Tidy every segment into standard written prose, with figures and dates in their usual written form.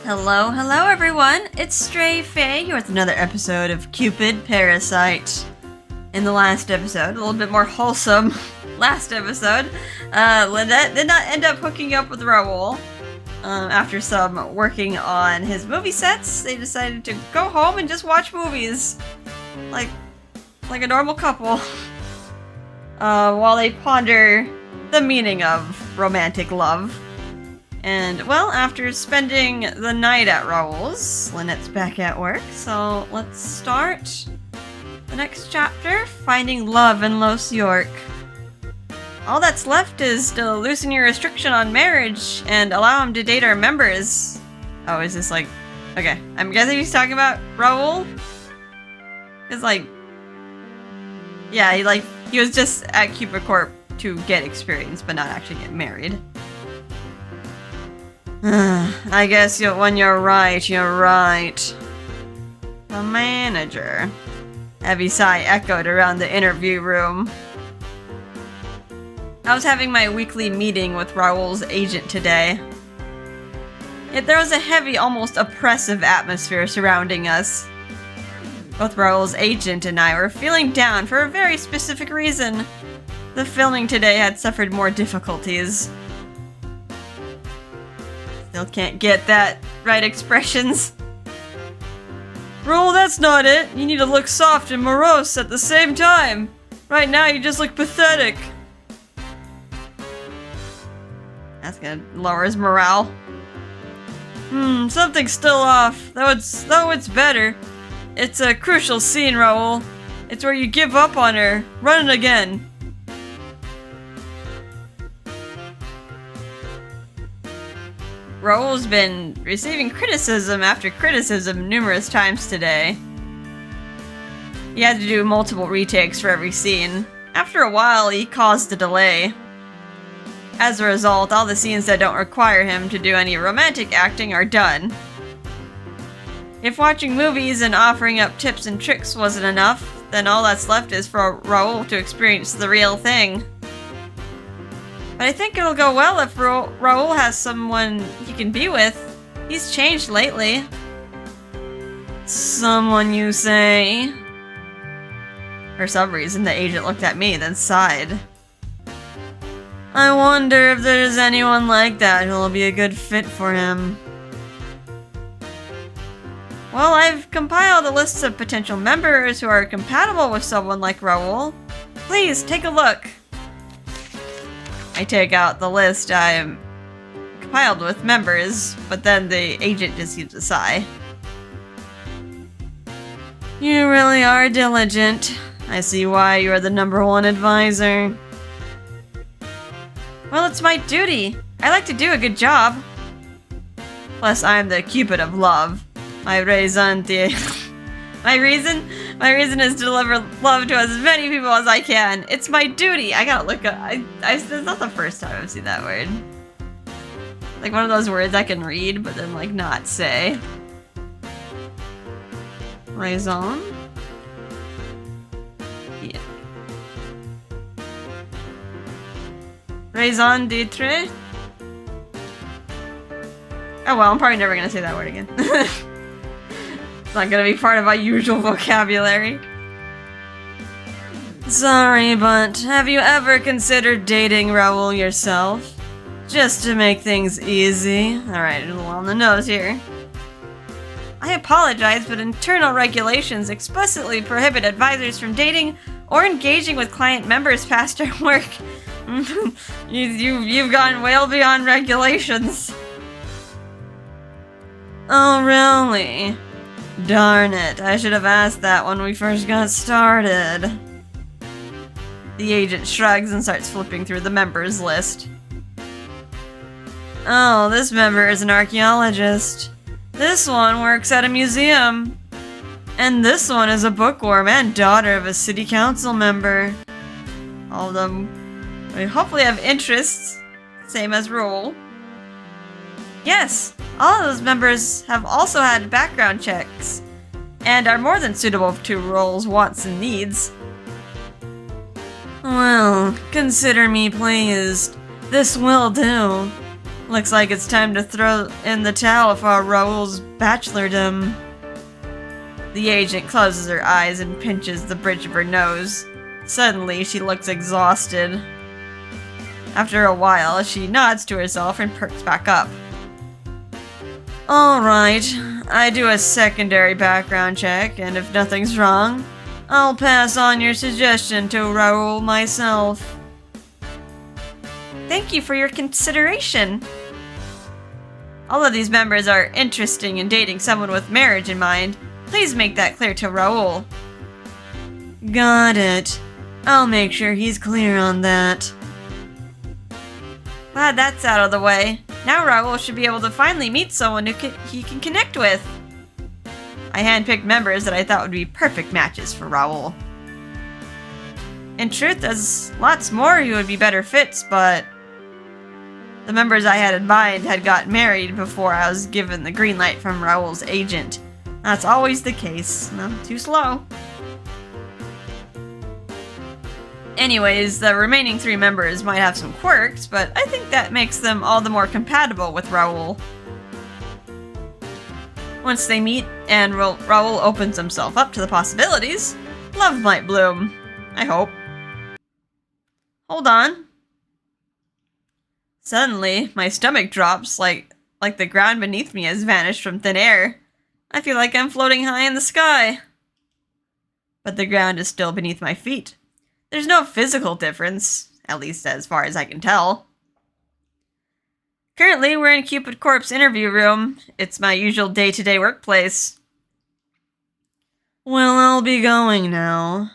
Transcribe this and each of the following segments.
Hello, hello everyone! It's Stray Faye here with another episode of Cupid, Parasite. In the last episode, a little bit more wholesome last episode, Lynette did not end up hooking up with Raul. After some working on his movie sets, they decided to go home and just watch movies. Like a normal couple. While they ponder the meaning of romantic love. And, well, after spending the night at Raul's, Lynette's back at work, so let's start the next chapter, Finding Love in Los York. All that's left is to loosen your restriction on marriage and allow him to date our members. Oh, is this like... Okay, I'm guessing he's talking about Raul? It's like... Yeah, he was just at Cupid Corp to get experience, but not actually get married. I guess when you're right, you're right. The manager. Heavy sigh echoed around the interview room. I was having my weekly meeting with Raul's agent today. Yet there was a heavy, almost oppressive atmosphere surrounding us. Both Raul's agent and I were feeling down for a very specific reason. The filming today had suffered more difficulties. Still can't get that right expressions. Raul, that's not it. You need to look soft and morose at the same time. Right now you just look pathetic. That's gonna lower his morale. Something's still off. Though it's better. It's a crucial scene, Raul. It's where you give up on her. Run it again. Raul's been receiving criticism after criticism numerous times today. He had to do multiple retakes for every scene. After a while, he caused a delay. As a result, all the scenes that don't require him to do any romantic acting are done. If watching movies and offering up tips and tricks wasn't enough, then all that's left is for Raul to experience the real thing. But I think it'll go well if Raul has someone he can be with. He's changed lately. Someone, you say? For some reason, the agent looked at me, then sighed. I wonder if there's anyone like that who'll be a good fit for him. Well, I've compiled a list of potential members who are compatible with someone like Raul. Please, take a look. I take out the list I compiled with members, but then the agent just gives a sigh. You really are diligent. I see why you are the #1 advisor. Well, it's my duty. I like to do a good job. Plus, I'm the Cupid of love. My raison My reason is to deliver love to as many people as I can. It's my duty. I gotta look up. It's not the first time I've seen that word. Like one of those words I can read, but then like not say. Raison. Yeah. Raison d'être. Oh well, I'm probably never gonna say that word again. It's not gonna be part of my usual vocabulary. Sorry, but have you ever considered dating Raul yourself? Just to make things easy. Alright, a little on the nose here. I apologize, but internal regulations explicitly prohibit advisors from dating or engaging with client members past their work. You've gone well beyond regulations. Oh, really? Darn it, I should have asked that when we first got started. The agent shrugs and starts flipping through the members list. Oh, this member is an archaeologist. This one works at a museum. And this one is a bookworm and daughter of a city council member. All of them hopefully have interests, same as Raul. Yes, all of those members have also had background checks, and are more than suitable to Raul's wants and needs. Well, consider me pleased. This will do. Looks like it's time to throw in the towel for Raul's bachelordom. The agent closes her eyes and pinches the bridge of her nose. Suddenly, she looks exhausted. After a while, she nods to herself and perks back up. Alright, I do a secondary background check, and if nothing's wrong, I'll pass on your suggestion to Raul myself. Thank you for your consideration. All of these members are interested in dating someone with marriage in mind. Please make that clear to Raul. Got it. I'll make sure he's clear on that. Glad that's out of the way. Now Raul should be able to finally meet someone he can connect with. I handpicked members that I thought would be perfect matches for Raul. In truth, there's lots more who would be better fits, but the members I had in mind had gotten married before I was given the green light from Raul's agent. That's always the case. No, too slow. Anyways, the remaining 3 members might have some quirks, but I think that makes them all the more compatible with Raul. Once they meet and Raul opens himself up to the possibilities, love might bloom. I hope. Hold on. Suddenly, my stomach drops like the ground beneath me has vanished from thin air. I feel like I'm floating high in the sky. But the ground is still beneath my feet. There's no physical difference, at least as far as I can tell. Currently, we're in Cupid Corp's interview room. It's my usual day-to-day workplace. Well, I'll be going now.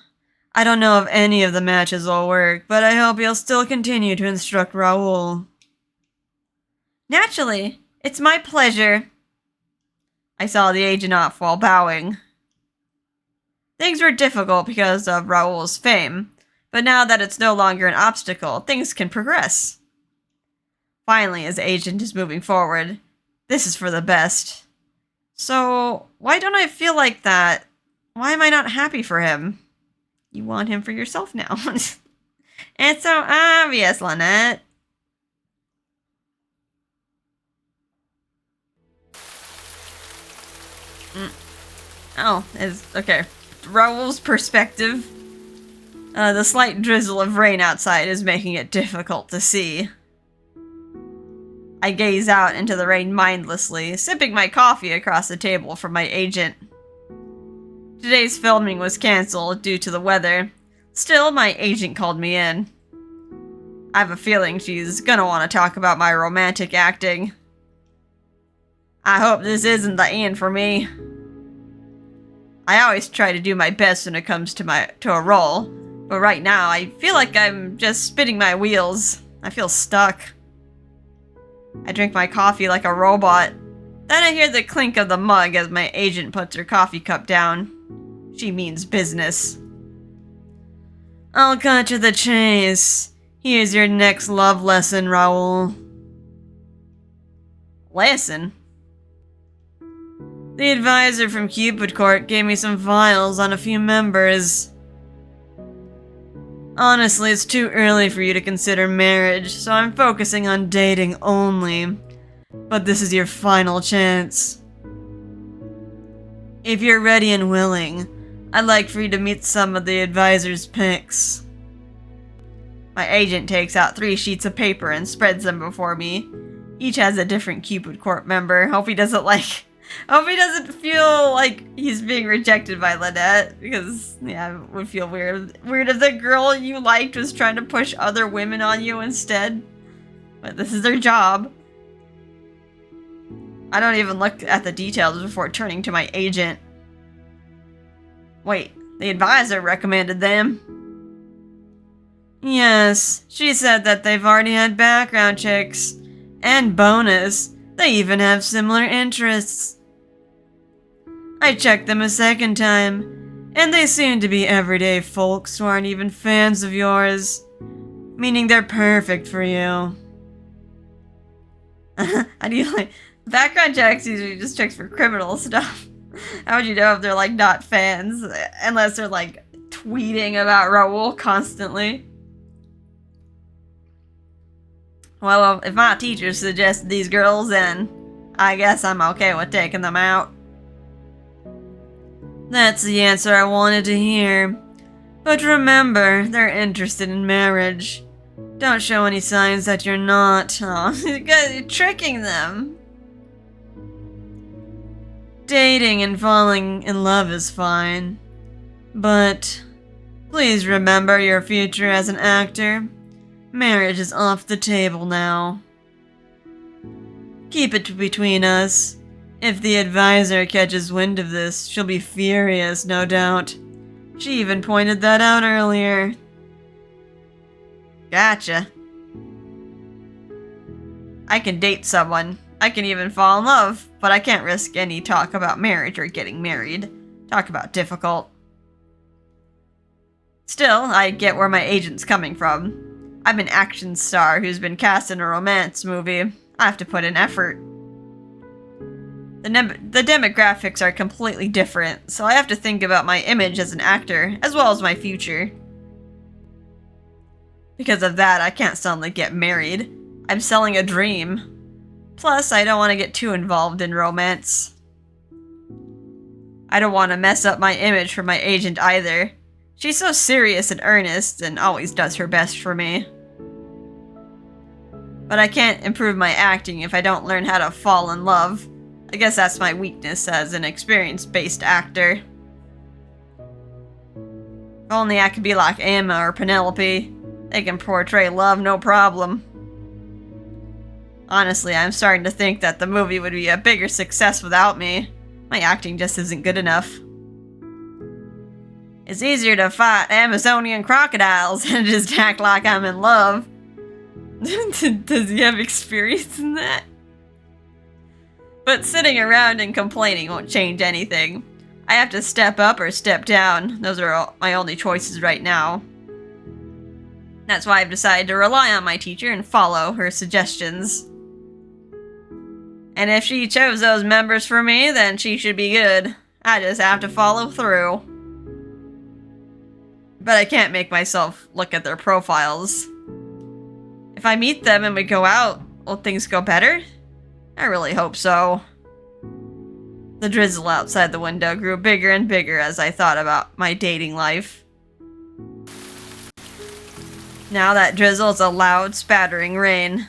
I don't know if any of the matches will work, but I hope you'll still continue to instruct Raul. Naturally, it's my pleasure. I saw the agent off while bowing. Things were difficult because of Raul's fame, but now that it's no longer an obstacle, things can progress. Finally, his agent is moving forward. This is for the best. So, why don't I feel like that? Why am I not happy for him? You want him for yourself now. It's so obvious, Lynette. Oh, okay. Raul's perspective. The slight drizzle of rain outside is making it difficult to see. I gaze out into the rain mindlessly, sipping my coffee across the table from my agent. Today's filming was cancelled due to the weather. Still, my agent called me in. I have a feeling she's gonna want to talk about my romantic acting. I hope this isn't the end for me. I always try to do my best when it comes to a role, but right now I feel like I'm just spinning my wheels. I feel stuck. I drink my coffee like a robot. Then I hear the clink of the mug as my agent puts her coffee cup down. She means business. I'll cut to the chase. Here's your next love lesson, Raul. Lesson? The advisor from Cupid Court gave me some files on a few members. Honestly, it's too early for you to consider marriage, so I'm focusing on dating only. But this is your final chance. If you're ready and willing, I'd like for you to meet some of the advisor's picks. My agent takes out 3 sheets of paper and spreads them before me. Each has a different Cupid Court member. Hope he doesn't feel like he's being rejected by Lynette, because, yeah, it would feel weird. Weird if the girl you liked was trying to push other women on you instead. But this is their job. I don't even look at the details before turning to my agent. Wait, the advisor recommended them? Yes, she said that they've already had background checks. And bonus, they even have similar interests. I checked them a second time, and they seem to be everyday folks who aren't even fans of yours. Meaning they're perfect for you. How do you background checks usually just checks for criminal stuff. How would you know if they're not fans? Unless they're tweeting about Raul constantly. Well, if my teacher suggested these girls, then I guess I'm okay with taking them out. That's the answer I wanted to hear. But remember, they're interested in marriage. Don't show any signs that you're not. Oh, you're tricking them. Dating and falling in love is fine. But please remember your future as an actor. Marriage is off the table now. Keep it between us. If the advisor catches wind of this, she'll be furious, no doubt. She even pointed that out earlier. Gotcha. I can date someone. I can even fall in love, but I can't risk any talk about marriage or getting married. Talk about difficult. Still, I get where my agent's coming from. I'm an action star who's been cast in a romance movie. I have to put in effort. The demographics are completely different, so I have to think about my image as an actor, as well as my future. Because of that, I can't suddenly get married. I'm selling a dream. Plus, I don't want to get too involved in romance. I don't want to mess up my image for my agent either. She's so serious and earnest and always does her best for me. But I can't improve my acting if I don't learn how to fall in love. I guess that's my weakness as an experience-based actor. If only I could be like Emma or Penelope. They can portray love no problem. Honestly, I'm starting to think that the movie would be a bigger success without me. My acting just isn't good enough. It's easier to fight Amazonian crocodiles and just act like I'm in love. Does he have experience in that? But sitting around and complaining won't change anything. I have to step up or step down. Those are my only choices right now. That's why I've decided to rely on my teacher and follow her suggestions. And if she chose those members for me, then she should be good. I just have to follow through. But I can't make myself look at their profiles. If I meet them and we go out, will things go better? I really hope so. The drizzle outside the window grew bigger and bigger as I thought about my dating life. Now that drizzle is a loud, spattering rain.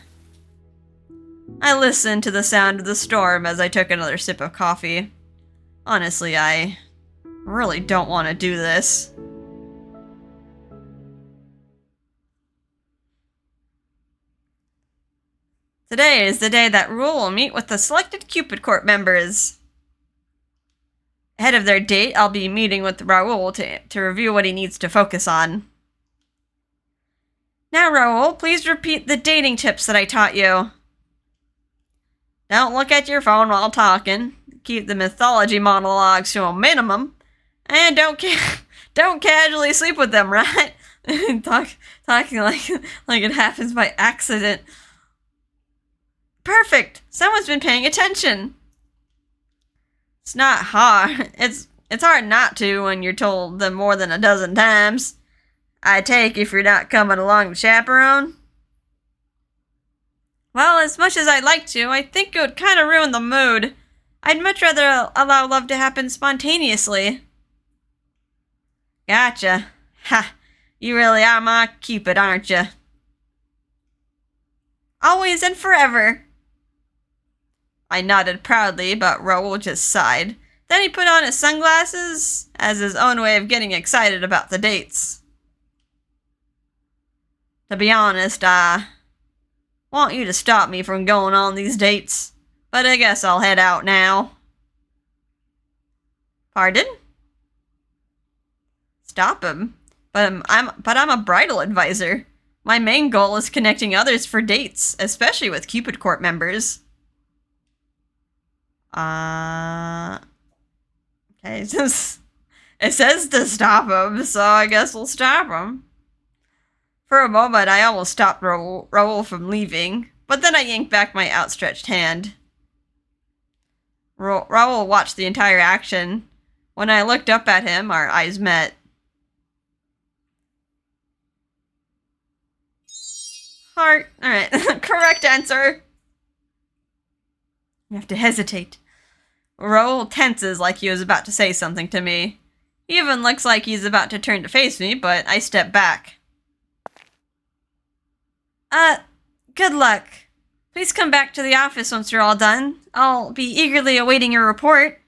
I listened to the sound of the storm as I took another sip of coffee. Honestly, I really don't want to do this. Today is the day that Raul will meet with the selected Cupid Corp members. Ahead of their date, I'll be meeting with Raul to review what he needs to focus on. Now, Raul, please repeat the dating tips that I taught you. Don't look at your phone while talking. Keep the mythology monologues to a minimum. And don't casually sleep with them, right? Talking like it happens by accident. Perfect! Someone's been paying attention. It's not hard. It's hard not to when you're told them more than a dozen times. I take if you're not coming along to chaperone. Well, as much as I'd like to, I think it would kind of ruin the mood. I'd much rather allow love to happen spontaneously. Gotcha. Ha! You really are my Cupid, aren't you? Always and forever. I nodded proudly, but Raul just sighed. Then he put on his sunglasses as his own way of getting excited about the dates. To be honest, I want you to stop me from going on these dates, but I guess I'll head out now. Pardon? Stop him? But I'm a bridal advisor. My main goal is connecting others for dates, especially with Cupid Corp members. Okay, it says to stop him, so I guess we'll stop him. For a moment, I almost stopped Raul from leaving, but then I yanked back my outstretched hand. Raul watched the entire action. When I looked up at him, our eyes met. Heart. Alright, correct answer. You have to hesitate. Raul tenses like he was about to say something to me. He even looks like he's about to turn to face me, but I step back. Good luck. Please come back to the office once you're all done. I'll be eagerly awaiting your report.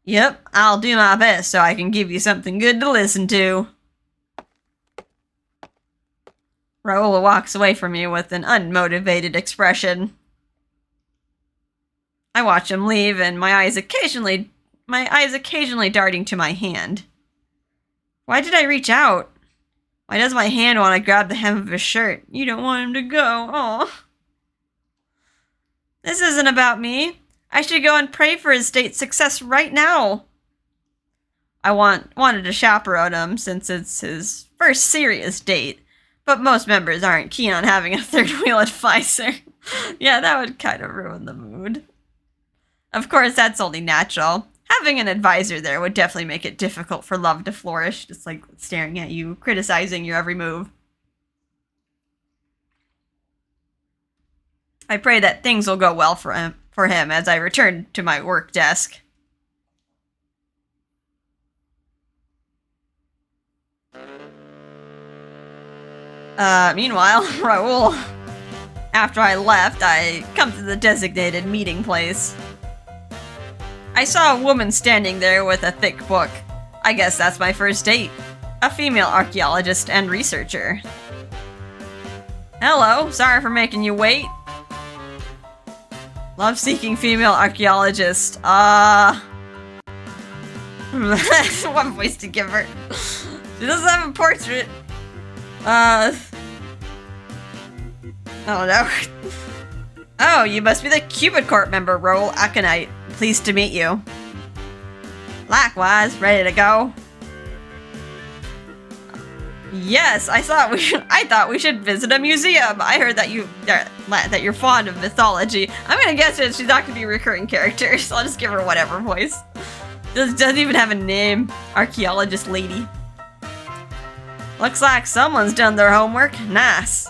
Yep, I'll do my best so I can give you something good to listen to. Raul walks away from me with an unmotivated expression. I watch him leave, and my eyes occasionally darting to my hand. Why did I reach out? Why does my hand want to grab the hem of his shirt? You don't want him to go. Aw. This isn't about me. I should go and pray for his date's success right now. I wanted to chaperone him since it's his first serious date, but most members aren't keen on having a third wheel advisor. Yeah, that would kind of ruin the mood. Of course, that's only natural. Having an advisor there would definitely make it difficult for love to flourish, just like staring at you, criticizing your every move. I pray that things will go well for him as I return to my work desk. Meanwhile, Raul. After I left, I come to the designated meeting place. I saw a woman standing there with a thick book. I guess that's my first date. A female archaeologist and researcher. Hello, sorry for making you wait. Love-seeking female archaeologist. What voice to give her? She doesn't have a portrait. Oh no. Oh, you must be the Cupid Corp member, Raul Aconite. Pleased to meet you. Likewise, ready to go? Yes, I thought we should visit a museum. I heard that you're fond of mythology. I'm gonna guess that she's not gonna be a recurring character, so I'll just give her whatever voice. Doesn't even have a name. Archaeologist lady. Looks like someone's done their homework. Nice.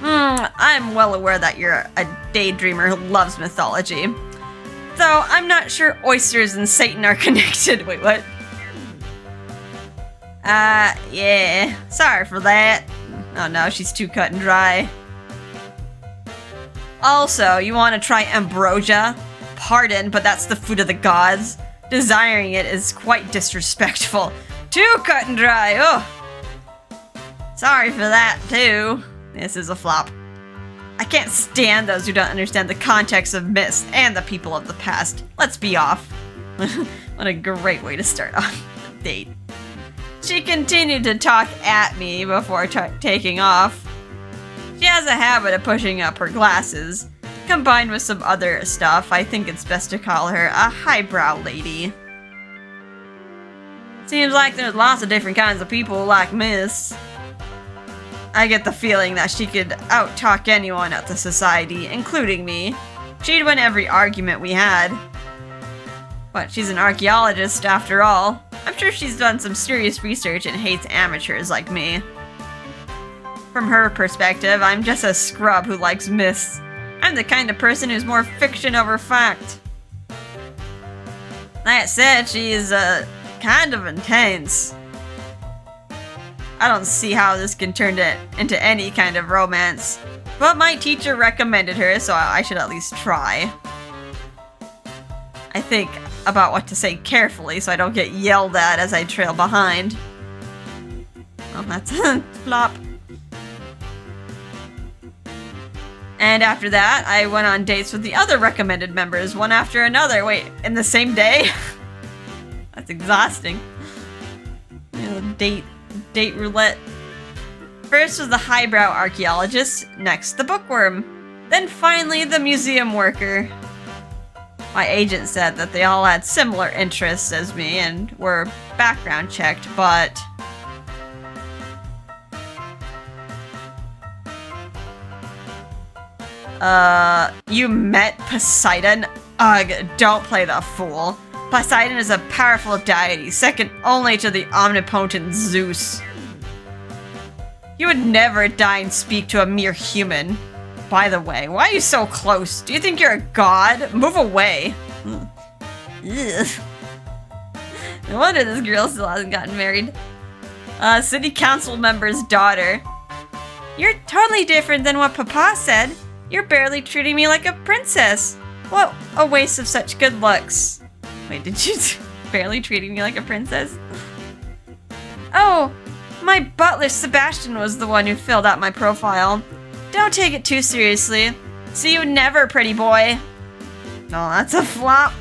I'm well aware that you're a daydreamer who loves mythology. Though I'm not sure oysters and Satan are connected. Wait, what? Yeah. Sorry for that. Oh no, she's too cut and dry. Also, you want to try ambrosia? Pardon, but that's the food of the gods. Desiring it is quite disrespectful. Too cut and dry, oh! Sorry for that, too. This is a flop. I can't stand those who don't understand the context of myths and the people of the past. Let's be off. What a great way to start off the date. She continued to talk at me before taking off. She has a habit of pushing up her glasses. Combined with some other stuff, I think it's best to call her a highbrow lady. Seems like there's lots of different kinds of people who like myths. I get the feeling that she could out-talk anyone at the society, including me. She'd win every argument we had. But she's an archaeologist, after all. I'm sure she's done some serious research and hates amateurs like me. From her perspective, I'm just a scrub who likes myths. I'm the kind of person who's more fiction over fact. That said, she's, kind of intense. I don't see how this can turn into any kind of romance. But my teacher recommended her, so I should at least try. I think about what to say carefully so I don't get yelled at as I trail behind. Well, that's a flop. And after that, I went on dates with the other recommended members, one after another. Wait, in the same day? That's exhausting. You know, date roulette. First was the highbrow archaeologist, next the bookworm, then finally the museum worker. My agent said that they all had similar interests as me and were background checked, but... You met Poseidon? Ugh, don't play the fool. Poseidon is a powerful deity, second only to the omnipotent Zeus. You would never die and speak to a mere human. By the way, why are you so close? Do you think you're a god? Move away. Ugh. No wonder this girl still hasn't gotten married. City council member's daughter. You're totally different than what Papa said. You're barely treating me like a princess. What a waste of such good looks. Wait, did you barely treating me like a princess? Oh, my butler Sebastian was the one who filled out my profile. Don't take it too seriously. See you never, pretty boy. No, that's a flop.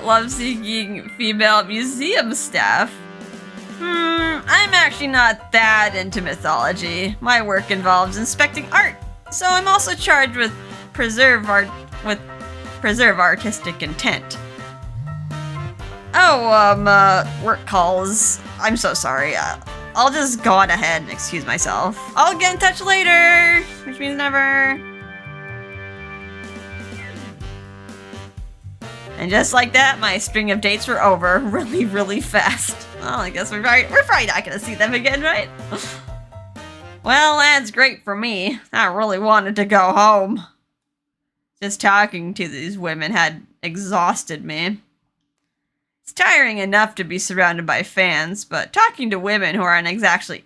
Love-seeking female museum staff. I'm actually not that into mythology. My work involves inspecting art, so I'm also charged with preserve artistic intent. Oh, work calls. I'm so sorry. I'll just go on ahead and excuse myself. I'll get in touch later, which means never. And just like that, my string of dates were over really, really fast. Well, I guess we're probably not gonna see them again, right? Well, that's great for me. I really wanted to go home. Just talking to these women had exhausted me. It's tiring enough to be surrounded by fans, but talking to women who aren't aren't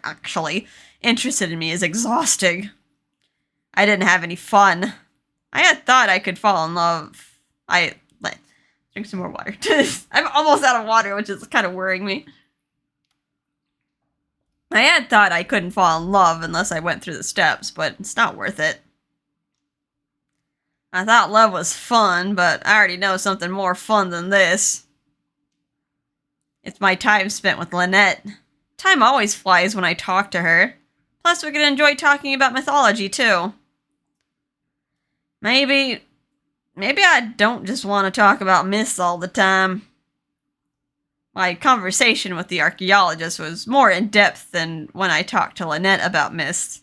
actually interested in me is exhausting. I didn't have any fun. I had thought I could fall in love. Drink some more water. I'm almost out of water, which is kind of worrying me. I had thought I couldn't fall in love unless I went through the steps, but it's not worth it. I thought love was fun, but I already know something more fun than this. It's my time spent with Lynette. Time always flies when I talk to her. Plus, we can enjoy talking about mythology, too. Maybe I don't just want to talk about myths all the time. My conversation with the archaeologist was more in-depth than when I talked to Lynette about myths.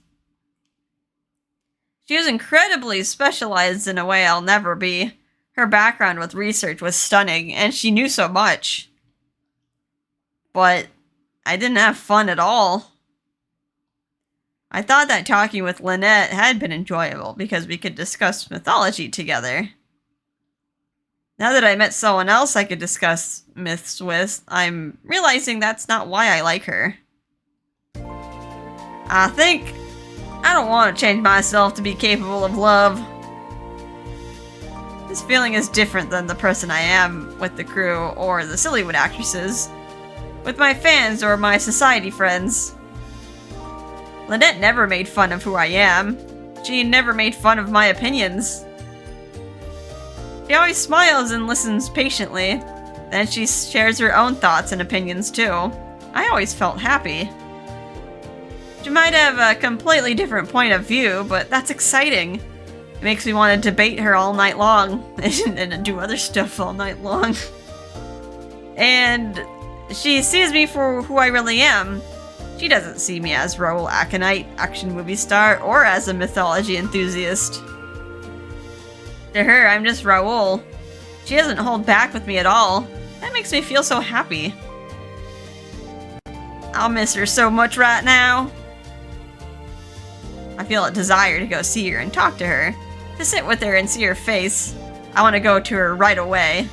She was incredibly specialized in a way I'll never be. Her background with research was stunning, and she knew so much. But I didn't have fun at all. I thought that talking with Lynette had been enjoyable because we could discuss mythology together. Now that I met someone else I could discuss myths with, I'm realizing that's not why I like her. I think I don't want to change myself to be capable of love. This feeling is different than the person I am with the crew or the Sillywood actresses, with my fans or my society friends. Lynette never made fun of who I am. She never made fun of my opinions. She always smiles and listens patiently. Then she shares her own thoughts and opinions too. I always felt happy. She might have a completely different point of view, but that's exciting. It makes me want to debate her all night long and do other stuff all night long. And she sees me for who I really am. She doesn't see me as Raul Aconite, action movie star, or as a mythology enthusiast. To her, I'm just Raul. She doesn't hold back with me at all. That makes me feel so happy. I'll miss her so much right now. I feel a desire to go see her and talk to her, to sit with her and see her face. I want to go to her right away.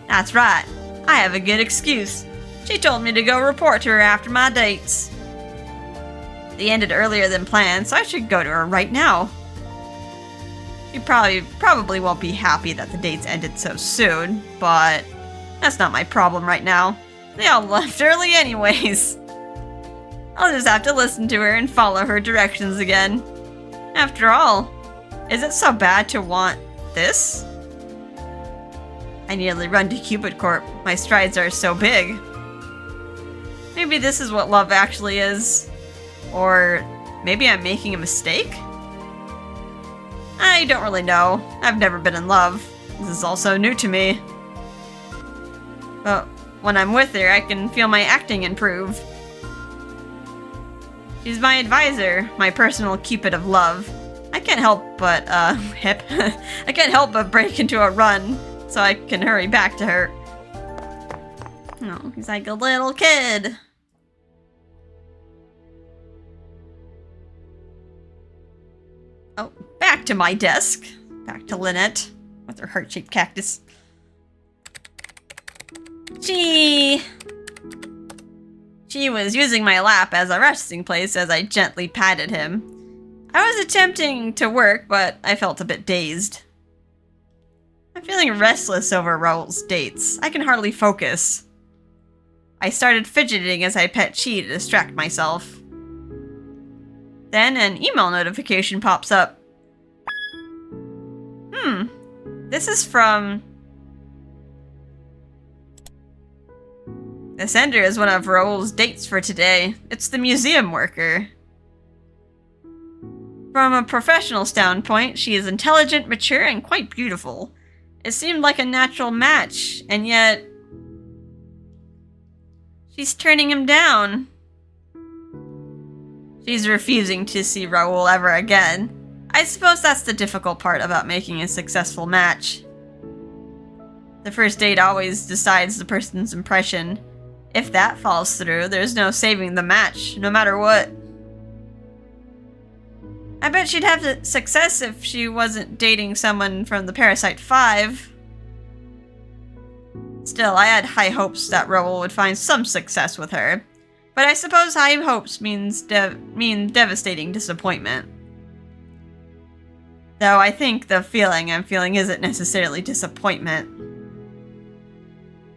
That's right. I have a good excuse. She told me to go report to her after my dates. They ended earlier than planned, so I should go to her right now. She probably won't be happy that the dates ended so soon, but that's not my problem right now. They all left early anyways. I'll just have to listen to her and follow her directions again. After all, is it so bad to want this? I nearly run to Cupid Corp. My strides are so big. Maybe this is what love actually is. Or maybe I'm making a mistake? I don't really know. I've never been in love. This is also new to me. But when I'm with her, I can feel my acting improve. She's my advisor, my personal Cupid of love. I can't help but, I can't help but break into a run so I can hurry back to her. Oh, he's like a little kid. Oh, back to my desk. Back to Lynette with her heart-shaped cactus. She was using my lap as a resting place as I gently patted him. I was attempting to work, but I felt a bit dazed. I'm feeling restless over Raul's dates. I can hardly focus. I started fidgeting as I pet Chi to distract myself. Then an email notification pops up. This is from... The sender is one of Raul's dates for today. It's the museum worker. From a professional standpoint, she is intelligent, mature, and quite beautiful. It seemed like a natural match, and yet... she's turning him down. She's refusing to see Raul ever again. I suppose that's the difficult part about making a successful match. The first date always decides the person's impression. If that falls through, there's no saving the match, no matter what. I bet she'd have success if she wasn't dating someone from the Parasite 5. Still, I had high hopes that Raul would find some success with her. But I suppose high hopes mean devastating disappointment. Though I think the feeling I'm feeling isn't necessarily disappointment.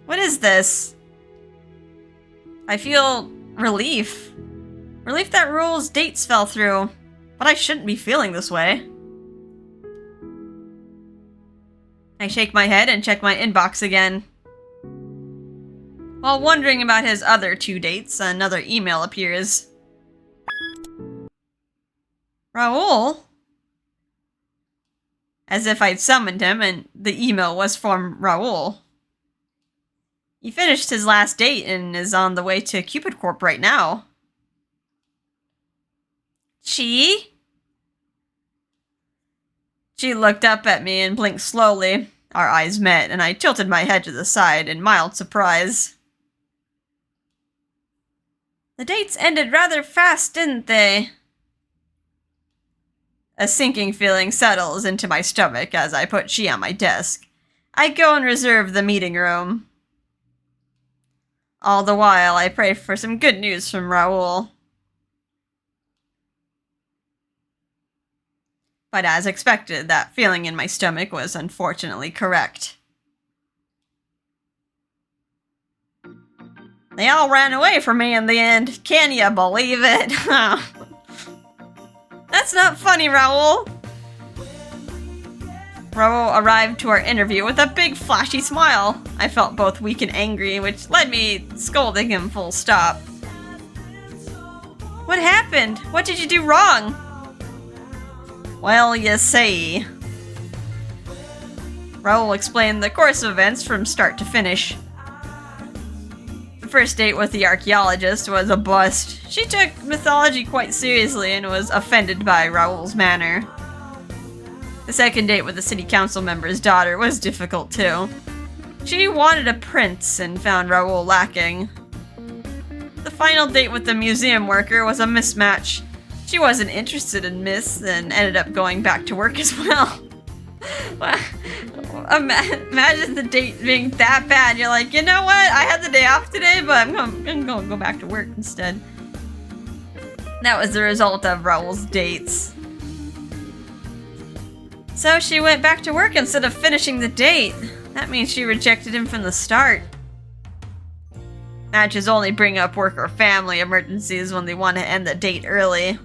What is this? I feel relief. Relief that Raul's dates fell through. But I shouldn't be feeling this way. I shake my head and check my inbox again. While wondering about his other 2 dates, another email appears. Raul? As if I'd summoned him and the email was from Raul. He finished his last date and is on the way to Cupid Corp right now. She looked up at me and blinked slowly. Our eyes met, and I tilted my head to the side in mild surprise. The dates ended rather fast, didn't they? A sinking feeling settles into my stomach as I put Chi on my desk. I go and reserve the meeting room. All the while, I pray for some good news from Raul. But as expected, that feeling in my stomach was unfortunately correct. They all ran away from me in the end. Can you believe it? That's not funny, Raul. Raul arrived to our interview with a big flashy smile. I felt both weak and angry, which led me scolding him full stop. What happened? What did you do wrong? Well, you see. Raul explained the course of events from start to finish. The first date with the archaeologist was a bust. She took mythology quite seriously and was offended by Raul's manner. The second date with the city council member's daughter was difficult too. She wanted a prince and found Raul lacking. The final date with the museum worker was a mismatch. She wasn't interested in Miss and ended up going back to work as well. Imagine the date being that bad. You're like, you know what? I had the day off today, but I'm gonna go back to work instead. That was the result of Raul's dates. So she went back to work instead of finishing the date. That means she rejected him from the start. Matches only bring up work or family emergencies when they want to end the date early.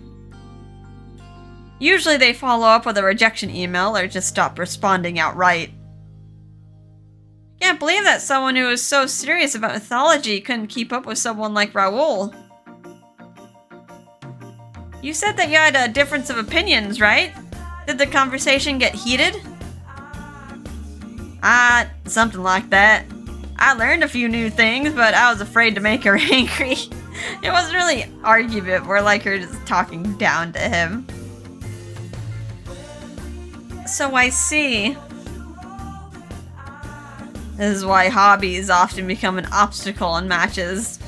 Usually they follow up with a rejection email or just stop responding outright. Can't believe that someone who was so serious about mythology couldn't keep up with someone like Raul. You said that you had a difference of opinions, right? Did the conversation get heated? Something like that. I learned a few new things, but I was afraid to make her angry. It wasn't really an argument, more like her just talking down to him. So I see. This is why hobbies often become an obstacle in matches.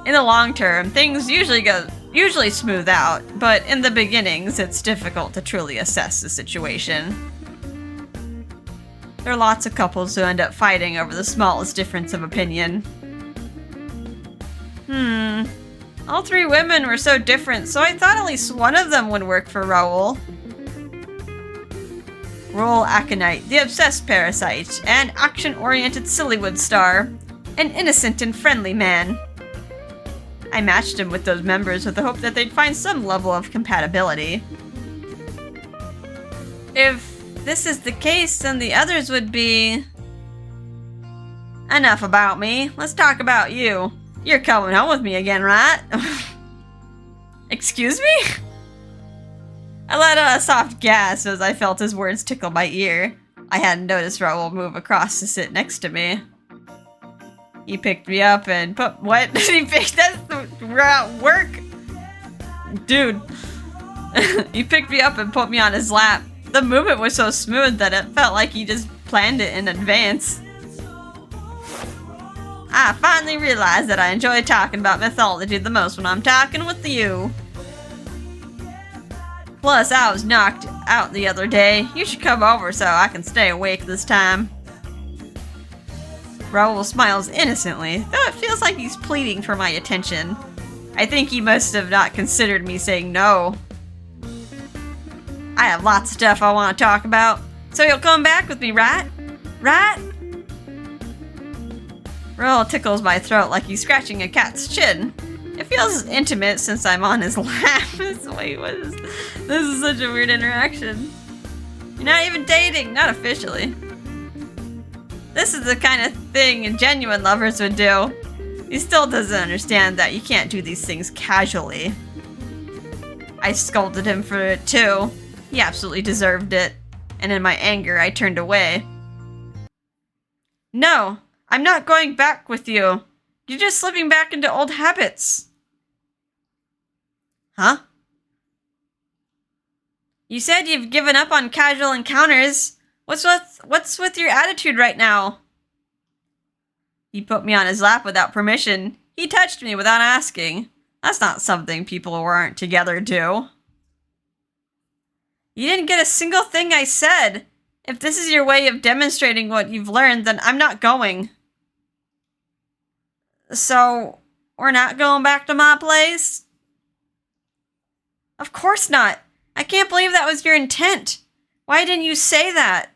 In the long term, things usually smooth out, but in the beginnings, it's difficult to truly assess the situation. There are lots of couples who end up fighting over the smallest difference of opinion. All three women were so different, so I thought at least one of them would work for Raul. Raul Aconite, the obsessed parasite, an action-oriented Sillywood star, an innocent and friendly man. I matched him with those members with the hope that they'd find some level of compatibility. If this is the case, then the others would be... Enough about me. Let's talk about you. You're coming home with me again, right? Excuse me? I let out a soft gasp as I felt his words tickle my ear. I hadn't noticed Raul move across to sit next to me. He picked me up and put- what? He picked- we're at work! Dude. He picked me up and put me on his lap. The movement was so smooth that it felt like he just planned it in advance. I finally realized that I enjoy talking about mythology the most when I'm talking with you. Plus, I was knocked out the other day. You should come over so I can stay awake this time. Raul smiles innocently, though it feels like he's pleading for my attention. I think he must have not considered me saying no. I have lots of stuff I want to talk about, so you'll come back with me, right? Right? Raul tickles my throat like he's scratching a cat's chin. It feels intimate since I'm on his lap. Wait, what is this? This is such a weird interaction. You're not even dating, not officially. This is the kind of thing genuine lovers would do. He still doesn't understand that you can't do these things casually. I scolded him for it too. He absolutely deserved it. And in my anger, I turned away. No, I'm not going back with you. You're just slipping back into old habits. Huh? You said you've given up on casual encounters. What's with your attitude right now? He put me on his lap without permission. He touched me without asking. That's not something people who aren't together do. You didn't get a single thing I said. If this is your way of demonstrating what you've learned, then I'm not going. So, we're not going back to my place? Of course not. I can't believe that was your intent. Why didn't you say that?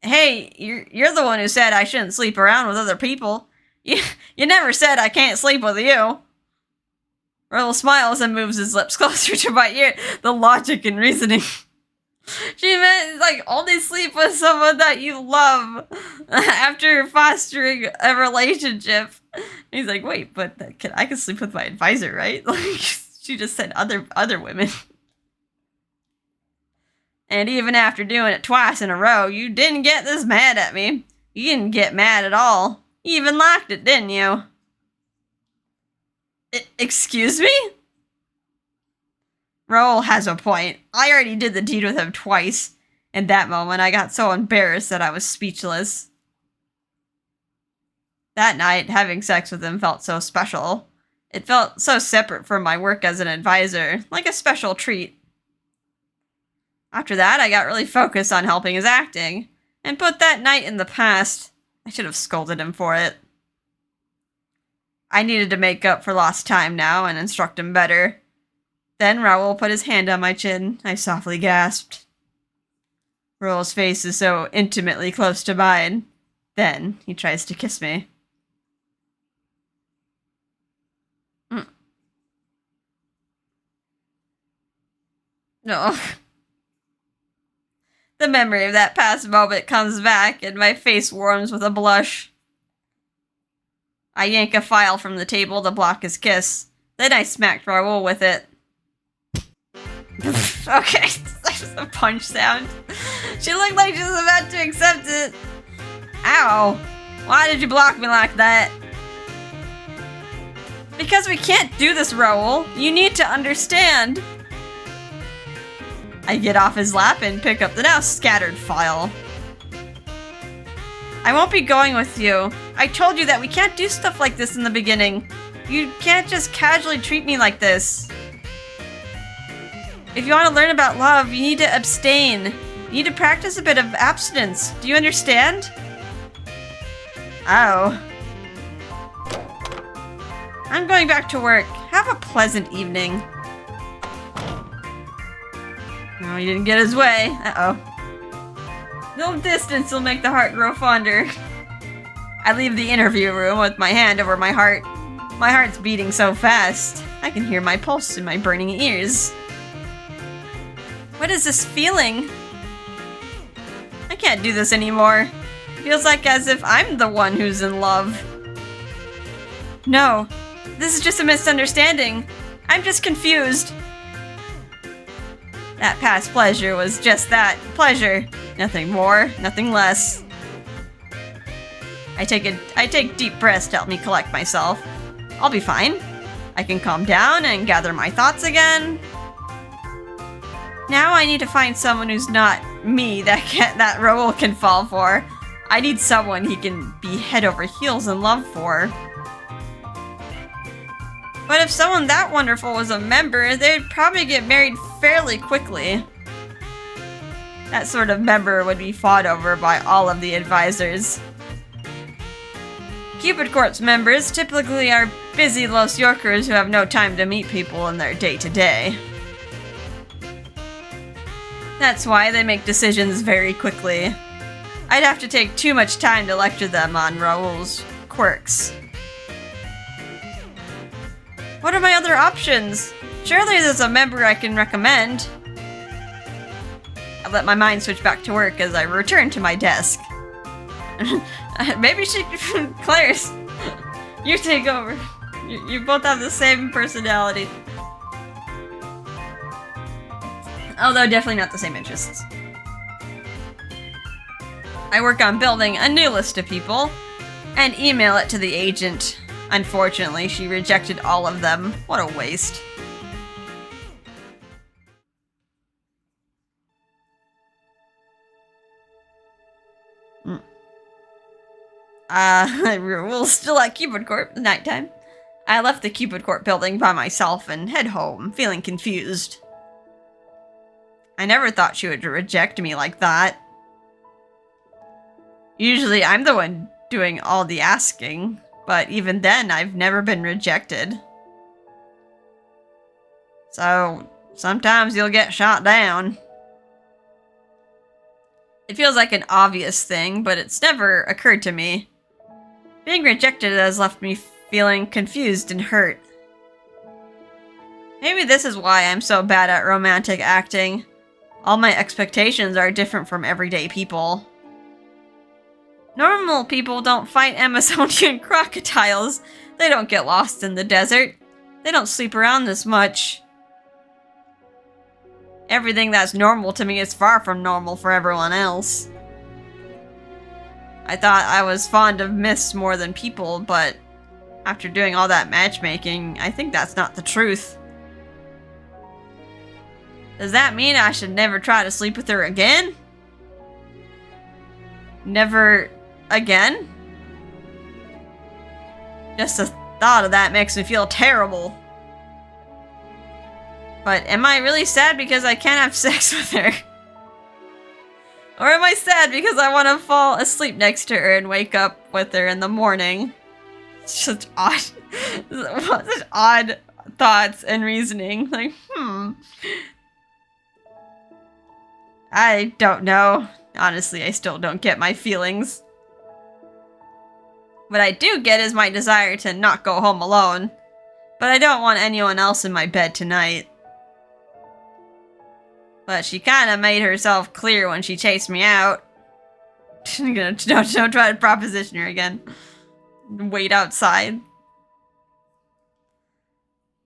Hey, you're the one who said I shouldn't sleep around with other people. You never said I can't sleep with you. Raul smiles and moves his lips closer to my ear. The logic and reasoning. She meant, like, only sleep with someone that you love after fostering a relationship. He's like, wait, but I can sleep with my advisor, right? Like, she just said other women. And even after doing it twice in a row, you didn't get this mad at me. You didn't get mad at all. You even liked it, didn't you? Excuse me? Raul has a point. I already did the deed with him twice. In that moment, I got so embarrassed that I was speechless. That night, having sex with him felt so special. It felt so separate from my work as an advisor, like a special treat. After that, I got really focused on helping his acting, and put that night in the past. I should have scolded him for it. I needed to make up for lost time now and instruct him better. Then Raul put his hand on my chin. I softly gasped. Raul's face is so intimately close to mine. Then he tries to kiss me. No. The memory of that past moment comes back, and my face warms with a blush. I yank a file from the table to block his kiss. Then I smacked Raul with it. Okay, that's a punch sound. She looked like she was about to accept it. Ow. Why did you block me like that? Because we can't do this, Raul. You need to understand. I get off his lap and pick up the now scattered file. I won't be going with you. I told you that we can't do stuff like this in the beginning. You can't just casually treat me like this. If you want to learn about love, you need to abstain. You need to practice a bit of abstinence. Do you understand? Oh. I'm going back to work. Have a pleasant evening. No, he didn't get his way. Uh-oh. No distance will make the heart grow fonder. I leave the interview room with my hand over my heart. My heart's beating so fast. I can hear my pulse in my burning ears. What is this feeling? I can't do this anymore. It feels like as if I'm the one who's in love. No, this is just a misunderstanding. I'm just confused. That past pleasure was just that, pleasure. Nothing more, nothing less. I take deep breaths to help me collect myself. I'll be fine. I can calm down and gather my thoughts again. Now I need to find someone who's not me that Raul can fall for. I need someone he can be head over heels in love for. But if someone that wonderful was a member, they'd probably get married fairly quickly. That sort of member would be fought over by all of the advisors. Cupid Corp's members typically are busy Los Yorkers who have no time to meet people in their day-to-day. That's why they make decisions very quickly. I'd have to take too much time to lecture them on Raul's quirks. What are my other options? Surely there's a member I can recommend. I let my mind switch back to work as I return to my desk. Maybe Claire's. You take over. You both have the same personality. Although definitely not the same interests. I work on building a new list of people and email it to the agent. Unfortunately, she rejected all of them. What a waste. We're still at Cupid Corp, nighttime. I left the Cupid Corp building by myself and head home, feeling confused. I never thought she would reject me like that. Usually I'm the one doing all the asking, but even then I've never been rejected. So, sometimes you'll get shot down. It feels like an obvious thing, but it's never occurred to me. Being rejected has left me feeling confused and hurt. Maybe this is why I'm so bad at romantic acting. All my expectations are different from everyday people. Normal people don't fight Amazonian crocodiles. They don't get lost in the desert. They don't sleep around this much. Everything that's normal to me is far from normal for everyone else. I thought I was fond of myths more than people, but after doing all that matchmaking, I think that's not the truth. Does that mean I should never try to sleep with her again? Never again? Just the thought of that makes me feel terrible. But am I really sad because I can't have sex with her? Or am I sad because I want to fall asleep next to her and wake up with her in the morning? Such odd thoughts and reasoning. Like, I don't know. Honestly, I still don't get my feelings. What I do get is my desire to not go home alone. But I don't want anyone else in my bed tonight. But she kind of made herself clear when she chased me out. Don't try to proposition her again. Wait outside.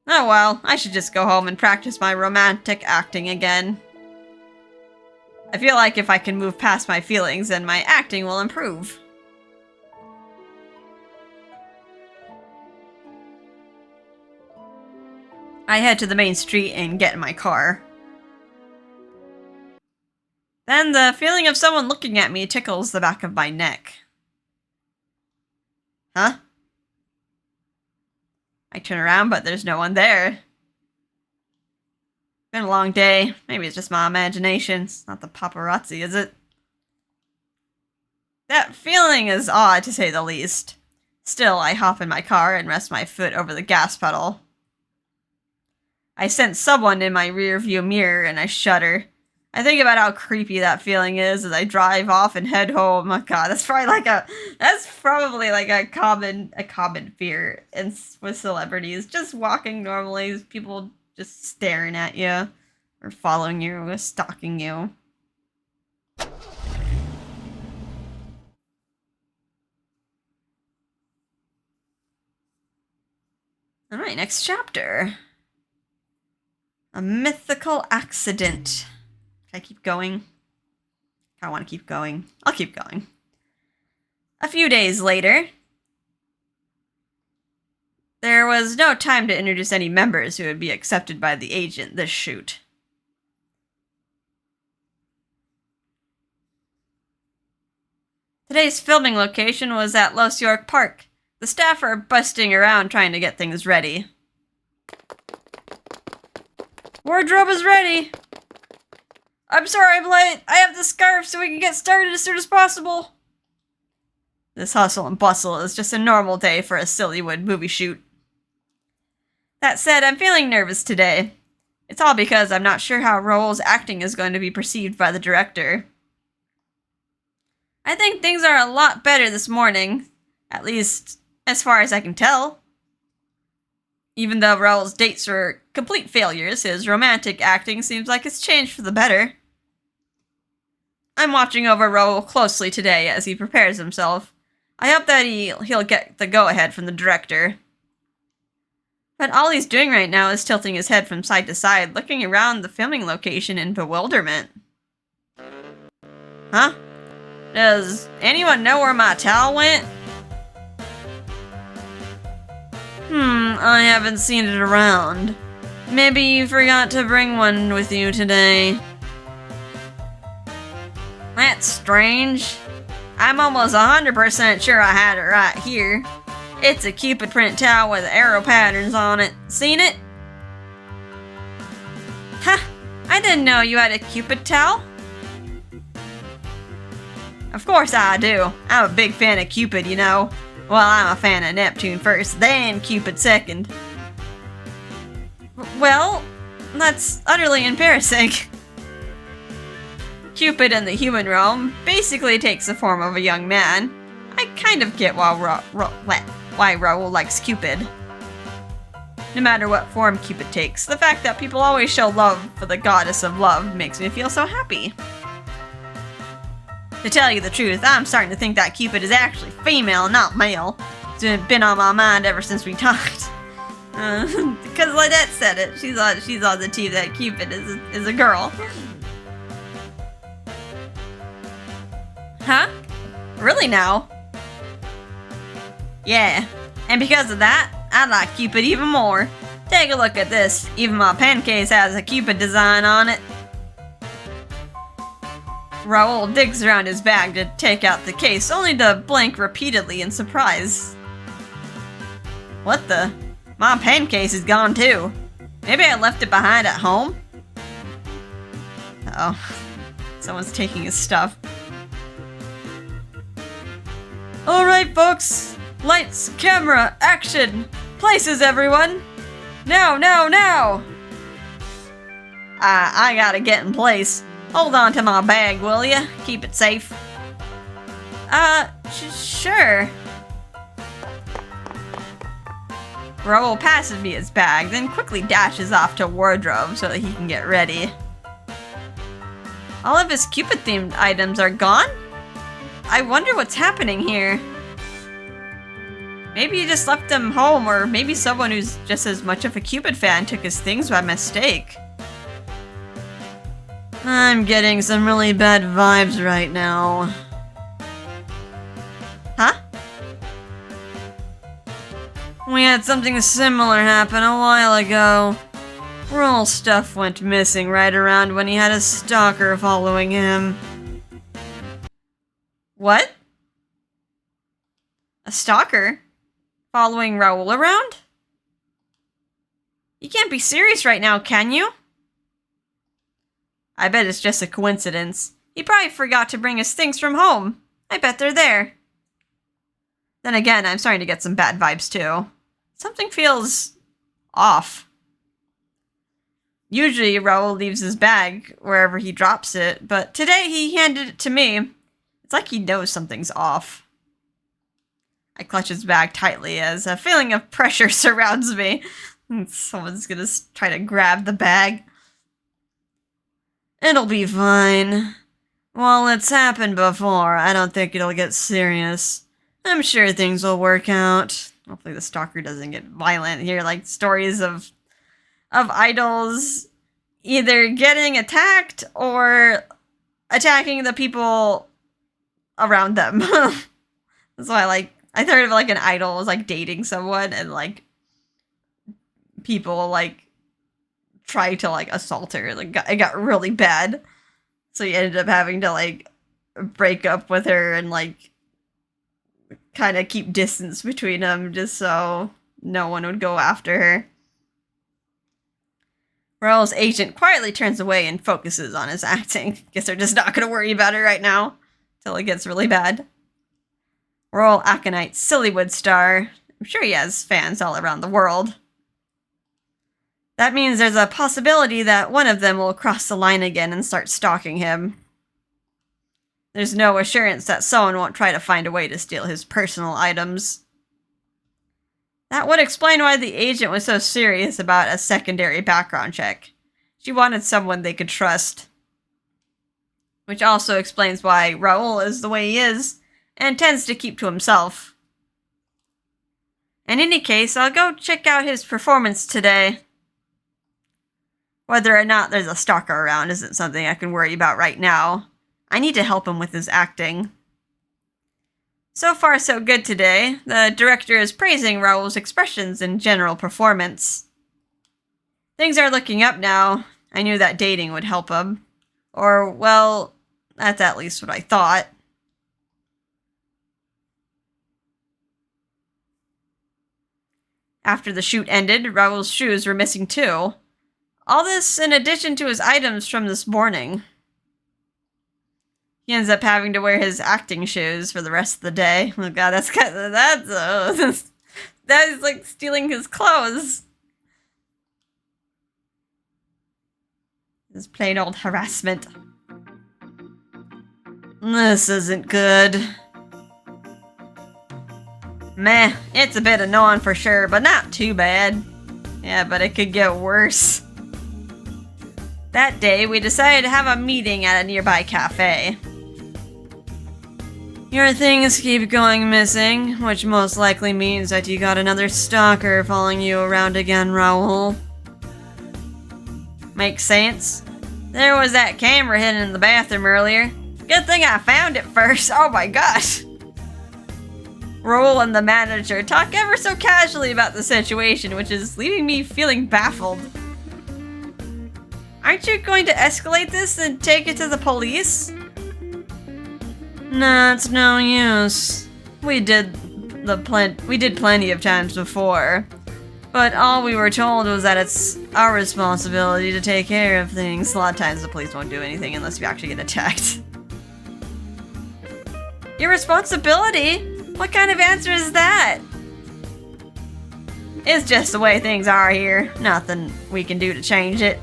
Oh well, I should just go home and practice my romantic acting again. I feel like if I can move past my feelings, then my acting will improve. I head to the main street and get in my car. Then the feeling of someone looking at me tickles the back of my neck. Huh? I turn around, but there's no one there. Been a long day. Maybe it's just my imagination. It's not the paparazzi, is it? That feeling is odd, to say the least. Still, I hop in my car and rest my foot over the gas pedal. I sense someone in my rear view mirror and I shudder. I think about how creepy that feeling is as I drive off and head home. Oh my god, that's probably like a common fear with celebrities. Just walking normally, people just staring at you, or following you, or stalking you. Alright, next chapter. A mythical accident. Can I keep going? I want to keep going. I'll keep going. A few days later, there was no time to introduce any members who would be accepted by the agent this shoot. Today's filming location was at Los York Park. The staff are busting around trying to get things ready. Wardrobe is ready! I'm sorry I'm late. I have the scarf so we can get started as soon as possible. This hustle and bustle is just a normal day for a Sillywood movie shoot. That said, I'm feeling nervous today. It's all because I'm not sure how Raul's acting is going to be perceived by the director. I think things are a lot better this morning, at least as far as I can tell. Even though Raul's dates were complete failures, his romantic acting seems like it's changed for the better. I'm watching over Raul closely today as he prepares himself. I hope that he'll get the go-ahead from the director. But all he's doing right now is tilting his head from side to side, looking around the filming location in bewilderment. Huh? Does anyone know where my towel went? I haven't seen it around. Maybe you forgot to bring one with you today. That's strange. I'm almost 100% sure I had it right here. It's a Cupid print towel with arrow patterns on it. Seen it? Huh, I didn't know you had a Cupid towel. Of course I do. I'm a big fan of Cupid, you know. Well, I'm a fan of Neptune first, then Cupid second. Well, that's utterly embarrassing. Cupid in the human realm basically takes the form of a young man. I kind of get why Raul likes Cupid. No matter what form Cupid takes, the fact that people always show love for the goddess of love makes me feel so happy. To tell you the truth, I'm starting to think that Cupid is actually female, not male. It's been on my mind ever since we talked. Because Lynette said it. She's on the team that Cupid is a girl. Huh? Really now? Yeah. And because of that, I like Cupid even more. Take a look at this. Even my pen case has a Cupid design on it. Raul digs around his bag to take out the case, only to blink repeatedly in surprise. What the? My pen case is gone too. Maybe I left it behind at home? Uh-oh. Someone's taking his stuff. Alright folks, lights, camera, action! Places everyone! Now! I gotta get in place. Hold on to my bag, will ya? Keep it safe. Sure. Raul passes me his bag, then quickly dashes off to wardrobe so that he can get ready. All of his Cupid-themed items are gone? I wonder what's happening here. Maybe he just left them home, or maybe someone who's just as much of a Cupid fan took his things by mistake. I'm getting some really bad vibes right now. Huh? We had something similar happen a while ago. Raul's stuff went missing right around when he had a stalker following him. What? A stalker? Following Raul around? You can't be serious right now, can you? I bet it's just a coincidence. He probably forgot to bring his things from home. I bet they're there. Then again, I'm starting to get some bad vibes too. Something feels off. Usually, Raul leaves his bag wherever he drops it, but today he handed it to me. It's like he knows something's off. I clutch his bag tightly as a feeling of pressure surrounds me. Someone's gonna try to grab the bag. It'll be fine. Well, it's happened before. I don't think it'll get serious. I'm sure things will work out. Hopefully the stalker doesn't get violent here, like stories of idols either getting attacked or attacking the people around them. That's why I thought of like an idol was like dating someone and like people like try to like assault her. Like it got really bad. So he ended up having to like break up with her and like kind of keep distance between them just so no one would go after her. Raul's agent quietly turns away and focuses on his acting. Guess they're just not going to worry about it right now till it gets really bad. Raul Aconite, Sillywood star. I'm sure he has fans all around the world. That means there's a possibility that one of them will cross the line again and start stalking him. There's no assurance that someone won't try to find a way to steal his personal items. That would explain why the agent was so serious about a secondary background check. She wanted someone they could trust. Which also explains why Raul is the way he is, and tends to keep to himself. In any case, I'll go check out his performance today. Whether or not there's a stalker around isn't something I can worry about right now. I need to help him with his acting. So far, so good today. The director is praising Raul's expressions and general performance. Things are looking up now. I knew that dating would help him. Or, well, that's at least what I thought. After the shoot ended, Raul's shoes were missing too. All this in addition to his items from this morning. He ends up having to wear his acting shoes for the rest of the day. Oh god, that's that is like stealing his clothes. This is plain old harassment. This isn't good. Meh, it's a bit annoying for sure, but not too bad. Yeah, but it could get worse. That day, we decided to have a meeting at a nearby cafe. Your things keep going missing, which most likely means that you got another stalker following you around again, Raul. Makes sense. There was that camera hidden in the bathroom earlier. Good thing I found it first. Oh my gosh. Raul and the manager talk ever so casually about the situation, which is leaving me feeling baffled. Aren't you going to escalate this and take it to the police? Nah, it's no use. We did plenty of times before. But all we were told was that it's our responsibility to take care of things. A lot of times the police won't do anything unless you actually get attacked. Your responsibility? What kind of answer is that? It's just the way things are here. Nothing we can do to change it.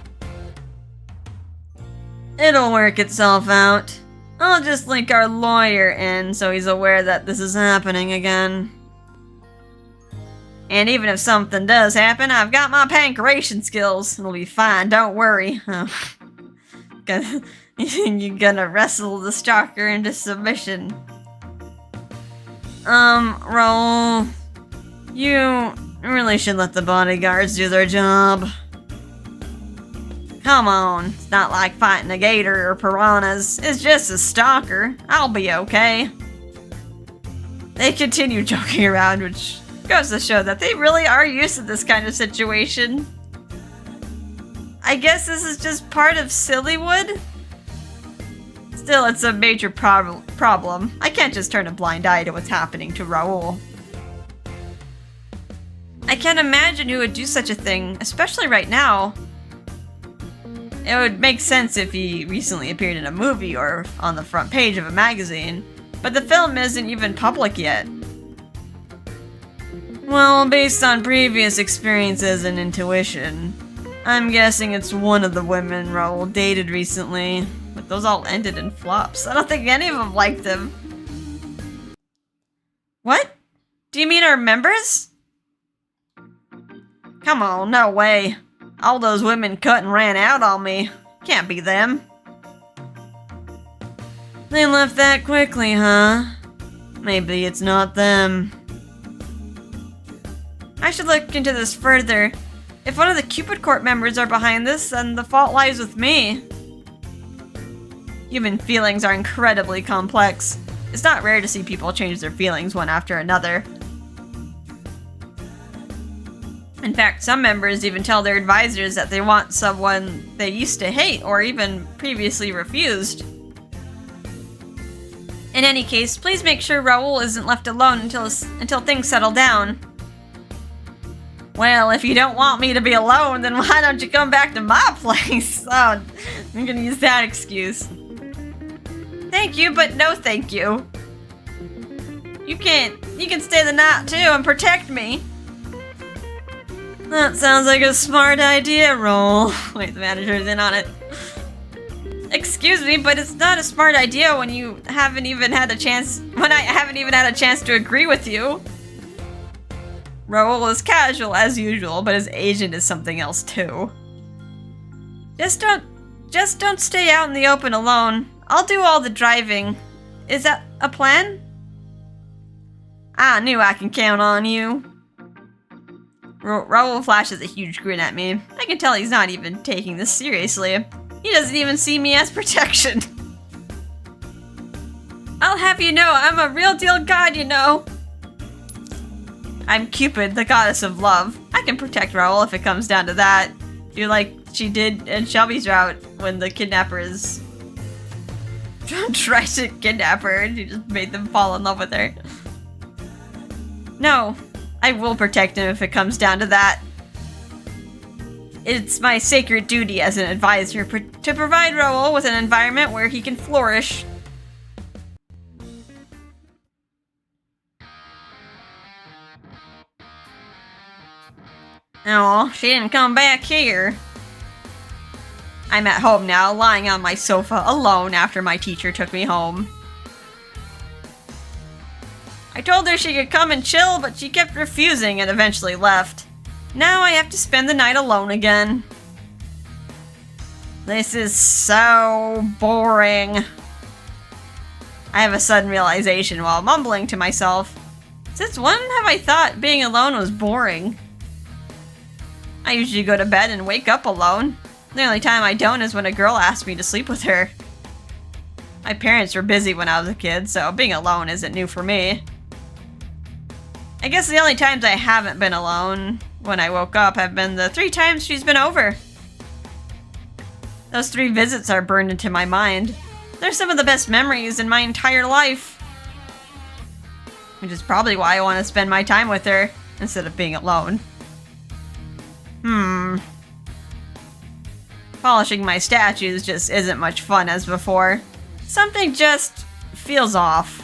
It'll work itself out. I'll just link our lawyer in so he's aware that this is happening again. And even if something does happen, I've got my pancreation skills. It'll be fine, don't worry. You're gonna wrestle the stalker into submission. Raul, you really should let the bodyguards do their job. Come on, it's not like fighting a gator or piranhas. It's just a stalker. I'll be okay. They continue joking around, which goes to show that they really are used to this kind of situation. I guess this is just part of Sillywood? Still, it's a major problem. I can't just turn a blind eye to what's happening to Raul. I can't imagine who would do such a thing, especially right now. It would make sense if he recently appeared in a movie or on the front page of a magazine, but the film isn't even public yet. Well, based on previous experiences and intuition, I'm guessing it's one of the women Raul dated recently, but those all ended in flops. I don't think any of them liked him. What? Do you mean our members? Come on, no way. All those women cut and ran out on me. Can't be them. They left that quickly, huh? Maybe it's not them. I should look into this further. If one of the Cupid Court members are behind this, then the fault lies with me. Human feelings are incredibly complex. It's not rare to see people change their feelings one after another. In fact, some members even tell their advisors that they want someone they used to hate or even previously refused. In any case, please make sure Raul isn't left alone until things settle down. Well, if you don't want me to be alone, then why don't you come back to my place? Oh, I'm gonna use that excuse. Thank you, but no thank you. You can stay the night too and protect me. That sounds like a smart idea, Raul. Wait, the manager's in on it. Excuse me, but it's not a smart idea when I haven't even had a chance to agree with you. Raul is casual as usual, but his agent is something else too. Just don't stay out in the open alone. I'll do all the driving. Is that a plan? I knew I can count on you. Raul flashes a huge grin at me. I can tell he's not even taking this seriously. He doesn't even see me as protection. I'll have you know, I'm a real deal god, you know. I'm Cupid, the goddess of love. I can protect Raul if it comes down to that. Do like she did in Shelby's route when the kidnappers tried to kidnap her and she just made them fall in love with her. No, I will protect him if it comes down to that. It's my sacred duty as an advisor to provide Raul with an environment where he can flourish. Oh, she didn't come back here. I'm at home now, lying on my sofa alone after my teacher took me home. I told her she could come and chill, but she kept refusing and eventually left. Now I have to spend the night alone again. This is so boring. I have a sudden realization while mumbling to myself. Since when have I thought being alone was boring? I usually go to bed and wake up alone. The only time I don't is when a girl asks me to sleep with her. My parents were busy when I was a kid, so being alone isn't new for me. I guess the only times I haven't been alone when I woke up have been the 3 times she's been over. Those 3 visits are burned into my mind. They're some of the best memories in my entire life. Which is probably why I want to spend my time with her instead of being alone. Polishing my statues just isn't much fun as before. Something just feels off.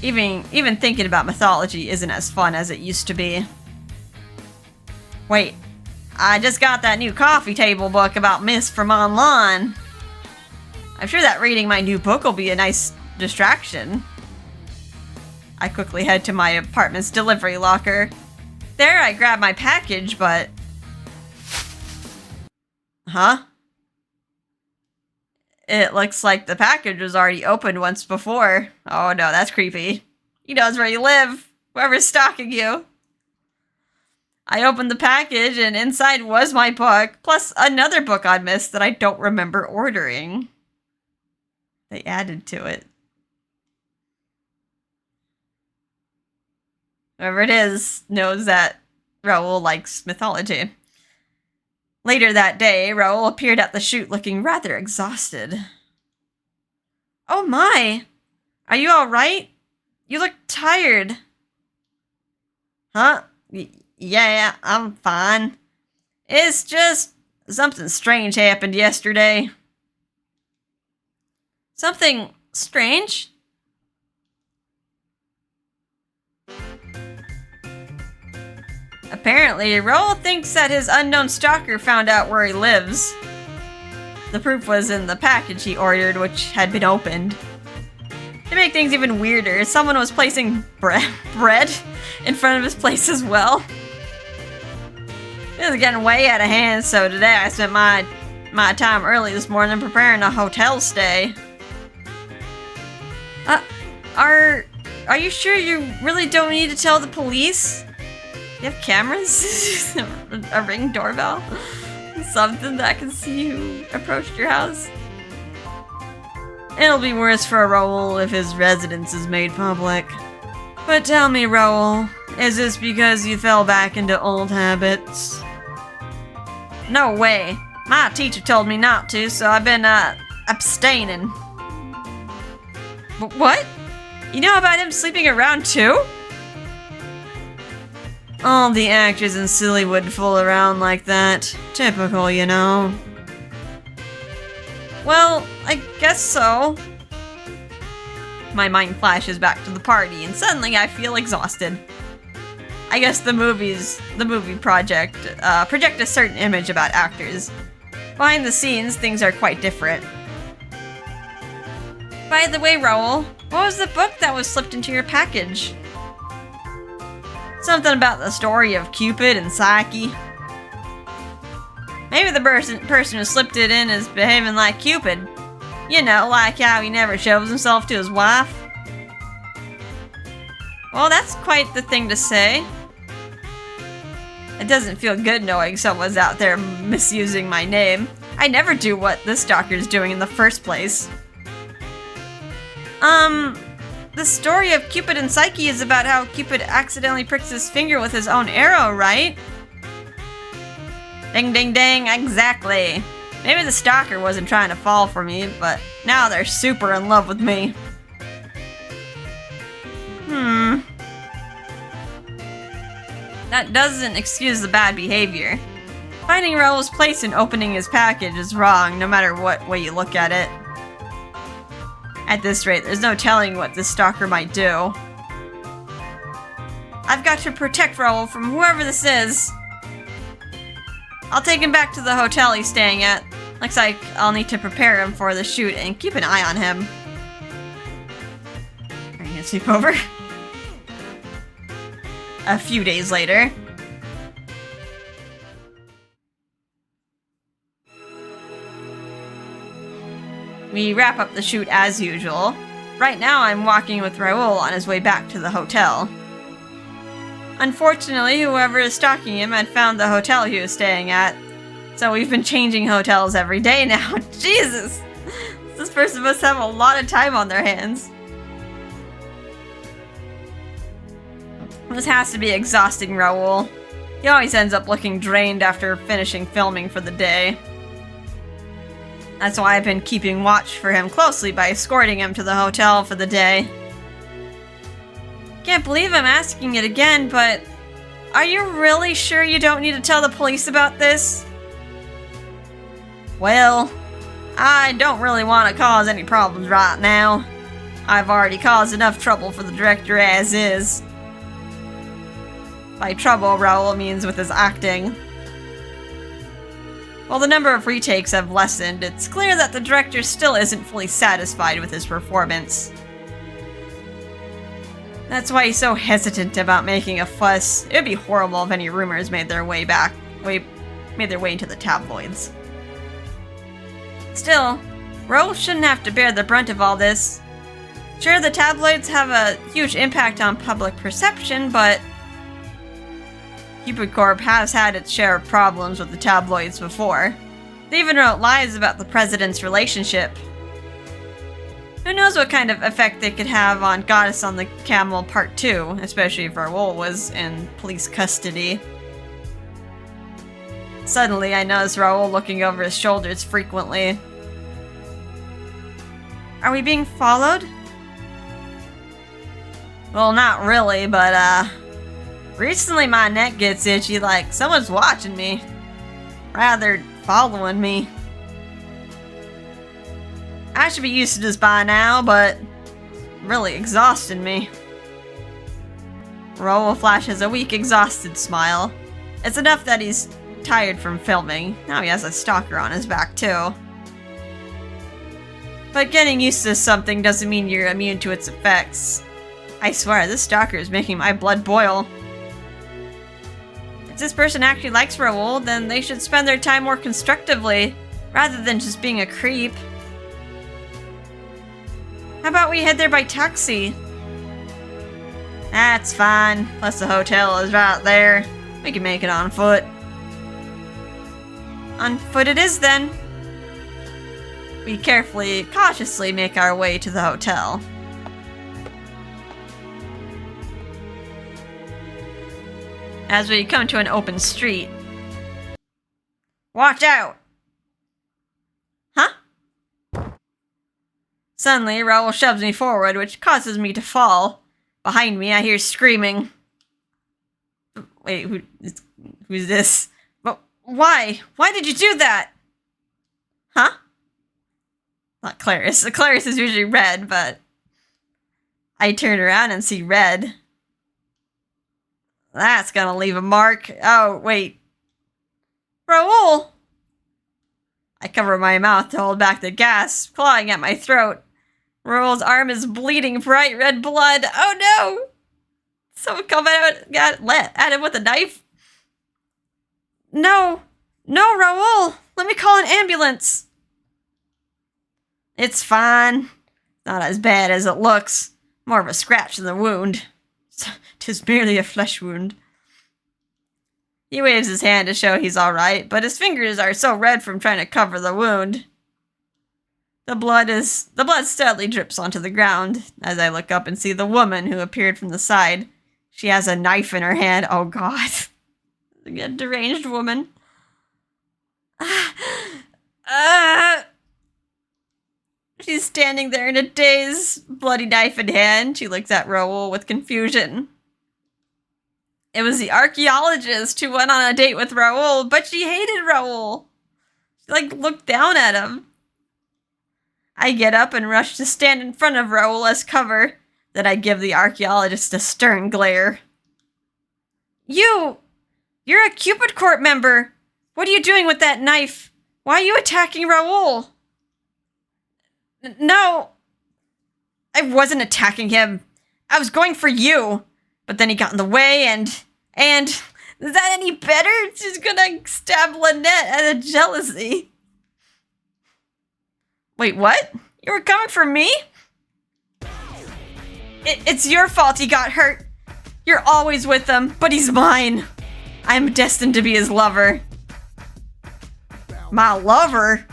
Even thinking about mythology isn't as fun as it used to be. Wait, I just got that new coffee table book about myths from online. I'm sure that reading my new book will be a nice distraction. I quickly head to my apartment's delivery locker. There I grab my package, but... Huh? It looks like the package was already opened once before. Oh no, that's creepy. He knows where you live. Whoever's stalking you. I opened the package and inside was my book, plus another book I missed that I don't remember ordering. They added to it. Whoever it is knows that Raul likes mythology. Later that day, Raul appeared at the shoot looking rather exhausted. Oh my! Are you alright? You look tired. Huh? Yeah, I'm fine. It's just something strange happened yesterday. Something strange? Apparently, Raul thinks that his unknown stalker found out where he lives. The proof was in the package he ordered, which had been opened. To make things even weirder, someone was placing bread in front of his place as well. It was getting way out of hand, so today I spent my time early this morning preparing a hotel stay. Are you sure you really don't need to tell the police? You have cameras? A ring doorbell? Something that can see who approached your house? It'll be worse for Raul if his residence is made public. But tell me, Raul, is this because you fell back into old habits? No way. My teacher told me not to, so I've been, abstaining. What? You know about him sleeping around too? All the actors in Sillywood fool around like that. Typical, you know. Well, I guess so. My mind flashes back to the party, and suddenly I feel exhausted. I guess the movie project project a certain image about actors. Behind the scenes, things are quite different. By the way, Raul, what was the book that was slipped into your package? Something about the story of Cupid and Psyche. Maybe the person who slipped it in is behaving like Cupid. You know, like how he never shows himself to his wife. Well, that's quite the thing to say. It doesn't feel good knowing someone's out there misusing my name. I never do what this stalker's doing in the first place. The story of Cupid and Psyche is about how Cupid accidentally pricks his finger with his own arrow, right? Ding ding ding, exactly. Maybe the stalker wasn't trying to fall for me, but now they're super in love with me. That doesn't excuse the bad behavior. Finding Raul's place and opening his package is wrong, no matter what way you look at it. At this rate, there's no telling what this stalker might do. I've got to protect Raul from whoever this is. I'll take him back to the hotel he's staying at. Looks like I'll need to prepare him for the shoot and keep an eye on him. Are you gonna sleep over? A few days later. We wrap up the shoot as usual. Right now I'm walking with Raul on his way back to the hotel. Unfortunately, whoever is stalking him had found the hotel he was staying at, so we've been changing hotels every day now. Jesus! This person must have a lot of time on their hands. This has to be exhausting, Raul. He always ends up looking drained after finishing filming for the day. That's why I've been keeping watch for him closely by escorting him to the hotel for the day. Can't believe I'm asking it again, but are you really sure you don't need to tell the police about this? Well, I don't really want to cause any problems right now. I've already caused enough trouble for the director as is. By trouble, Raul means with his acting. While the number of retakes have lessened, it's clear that the director still isn't fully satisfied with his performance. That's why he's so hesitant about making a fuss. It would be horrible if any rumors made their way into the tabloids. Still, Raul shouldn't have to bear the brunt of all this. Sure, the tabloids have a huge impact on public perception, but Cupid Corp has had its share of problems with the tabloids before. They even wrote lies about the president's relationship. Who knows what kind of effect they could have on Goddess on the Camel Part 2, especially if Raul was in police custody. Suddenly, I notice Raul looking over his shoulders frequently. Are we being followed? Well, not really, but, Recently my neck gets itchy like someone's watching me. Rather, following me. I should be used to this by now, but really exhausting me. Raul flashes a weak, exhausted smile. It's enough that he's tired from filming. Now he has a stalker on his back, too. But getting used to something doesn't mean you're immune to its effects. I swear, this stalker is making my blood boil. If this person actually likes Raul, then they should spend their time more constructively, rather than just being a creep. How about we head there by taxi? That's fine. Plus the hotel is right there. We can make it on foot. On foot it is then. We cautiously make our way to the hotel. As we come to an open street. Watch out! Huh? Suddenly, Raul shoves me forward, which causes me to fall. Behind me, I hear screaming. Wait, who's this? But why? Why did you do that? Huh? Not Clarice. Clarice is usually red, but I turn around and see red. That's gonna leave a mark. Oh, wait. Raul! I cover my mouth to hold back the gasp, clawing at my throat. Raul's arm is bleeding bright red blood. Oh no! Someone come out at him with a knife? No! No, Raul! Let me call an ambulance! It's fine. Not as bad as it looks. More of a scratch than the wound. 'Tis merely a flesh wound. He waves his hand to show he's alright, but his fingers are so red from trying to cover the wound. The blood steadily drips onto the ground as I look up and see the woman who appeared from the side. She has a knife in her hand. Oh god. A deranged woman. She's standing there in a daze, bloody knife in hand. She looks at Raul with confusion. It was the archaeologist who went on a date with Raul, but she hated Raul. She, looked down at him. I get up and rush to stand in front of Raul as cover. Then I give the archaeologist a stern glare. You're a Cupid Court member. What are you doing with that knife? Why are you attacking Raul? No, I wasn't attacking him. I was going for you. But then he got in the way and is that any better? She's gonna stab Lynette out of jealousy. Wait, what? You were coming for me? It's your fault he got hurt. You're always with him, but he's mine. I'm destined to be his lover. My lover?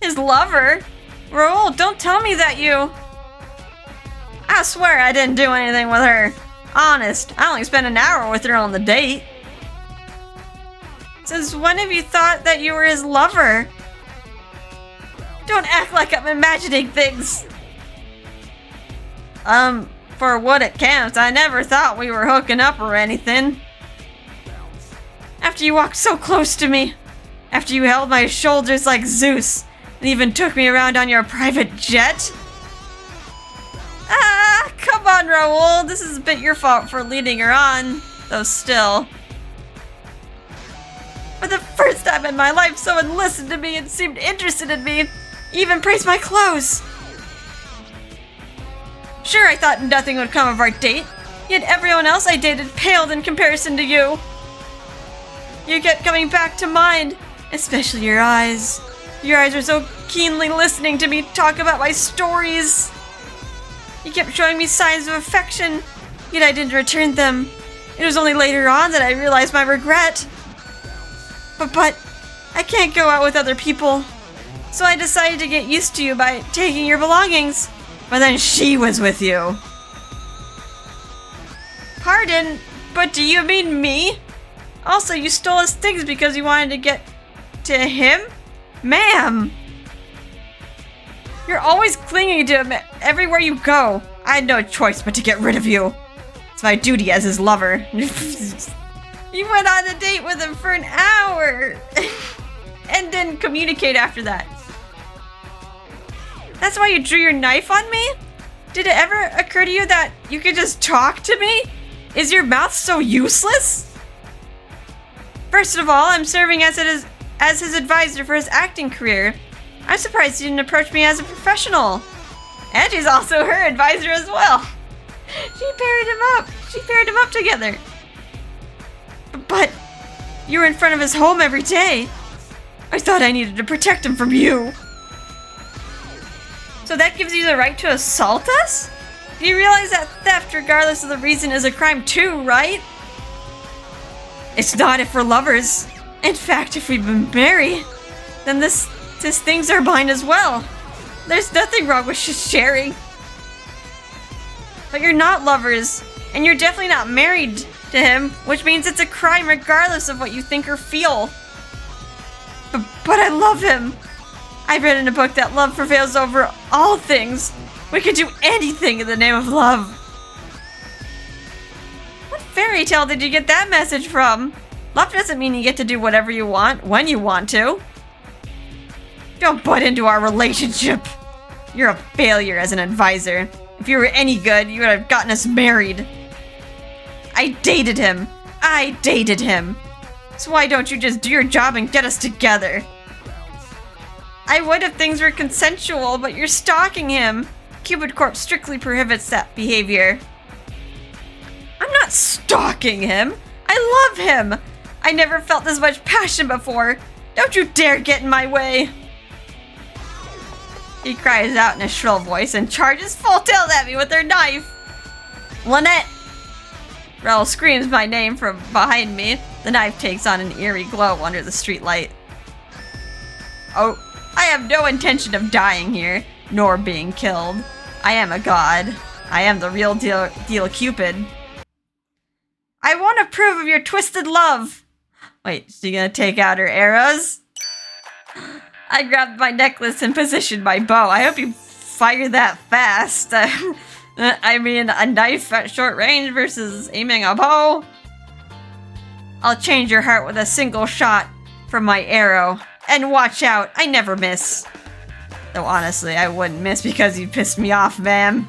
His lover? Raul, don't tell me that you... I swear I didn't do anything with her. Honest, I only spent an hour with her on the date. Since when have you thought that you were his lover? Don't act like I'm imagining things. For what it counts, I never thought we were hooking up or anything. After you walked so close to me, after you held my shoulders like Zeus, and even took me around on your private jet. Come on, Raul. This is a bit your fault for leading her on, though still. For the first time in my life, someone listened to me and seemed interested in me. Even praised my clothes. Sure, I thought nothing would come of our date, yet everyone else I dated paled in comparison to you. You kept coming back to mind, especially your eyes. Your eyes were so keenly listening to me talk about my stories. You kept showing me signs of affection, yet I didn't return them. It was only later on that I realized my regret. But I can't go out with other people. So I decided to get used to you by taking your belongings. But then she was with you. Pardon, but do you mean me? Also, you stole his things because you wanted to get to him? Ma'am! You're always clinging to him everywhere you go. I had no choice but to get rid of you. It's my duty as his lover. You went on a date with him for an hour and didn't communicate after that. That's why you drew your knife on me? Did it ever occur to you that you could just talk to me? Is your mouth so useless? First of all, I'm serving as his advisor for his acting career. I'm surprised he didn't approach me as a professional. And she's also her advisor as well. She paired him up together. But you were in front of his home every day. I thought I needed to protect him from you. So that gives you the right to assault us? Do you realize that theft, regardless of the reason, is a crime too, right? It's not if we're lovers. In fact, if we've been married, then this thing's are mine as well. There's nothing wrong with sharing. But you're not lovers, and you're definitely not married to him, which means it's a crime regardless of what you think or feel. But I love him. I've read in a book that love prevails over all things. We could do anything in the name of love. What fairy tale did you get that message from? Love doesn't mean you get to do whatever you want, when you want to. Don't butt into our relationship. You're a failure as an advisor. If you were any good, you would have gotten us married. I dated him. So why don't you just do your job and get us together? I would if things were consensual, but you're stalking him. Cupid Corp strictly prohibits that behavior. I'm not stalking him. I love him. I never felt this much passion before. Don't you dare get in my way. He cries out in a shrill voice and charges full tilt at me with her knife. Lynette! Raul screams my name from behind me. The knife takes on an eerie glow under the streetlight. Oh, I have no intention of dying here, nor being killed. I am a god. I am the real deal Cupid. I won't approve of your twisted love. Wait, is she gonna take out her arrows? I grabbed my necklace and positioned my bow. I hope you fire that fast. I mean, a knife at short range versus aiming a bow. I'll change your heart with a single shot from my arrow. And watch out, I never miss. Though honestly, I wouldn't miss because you pissed me off, ma'am.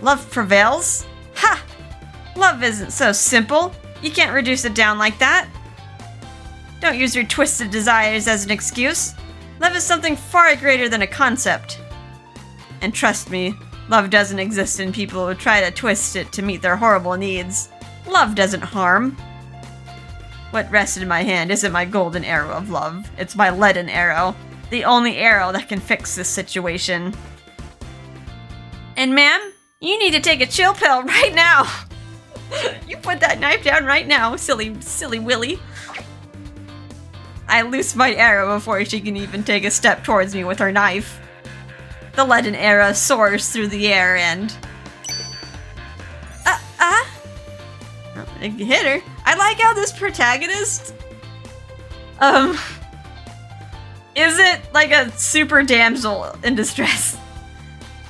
Love prevails? Ha! Love isn't so simple. You can't reduce it down like that. Don't use your twisted desires as an excuse. Love is something far greater than a concept. And trust me, love doesn't exist in people who try to twist it to meet their horrible needs. Love doesn't harm. What rested in my hand isn't my golden arrow of love. It's my leaden arrow. The only arrow that can fix this situation. And ma'am, you need to take a chill pill right now. You put that knife down right now, silly Willy. I loose my arrow before she can even take a step towards me with her knife. The leaden arrow soars through the air and... Oh, it hit her. I like how this protagonist... is it like a super damsel in distress?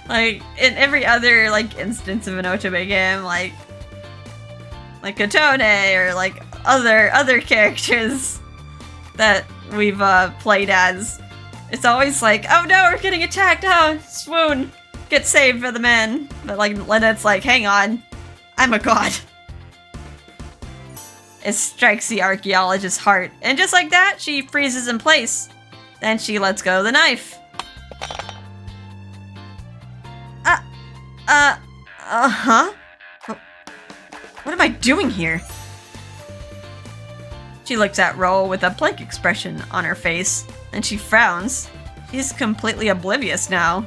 Like, in every other, like, instance of an otome game, like Kotone or, like, other characters that we've, played as, it's always like, oh no, we're getting attacked, oh, swoon, get saved by the men. But, like, Lynette's like, hang on, I'm a god. It strikes the archaeologist's heart, and just like that, she freezes in place. Then she lets go of the knife. Huh? What am I doing here? She looks at Raul with a blank expression on her face, and she frowns. She's completely oblivious now.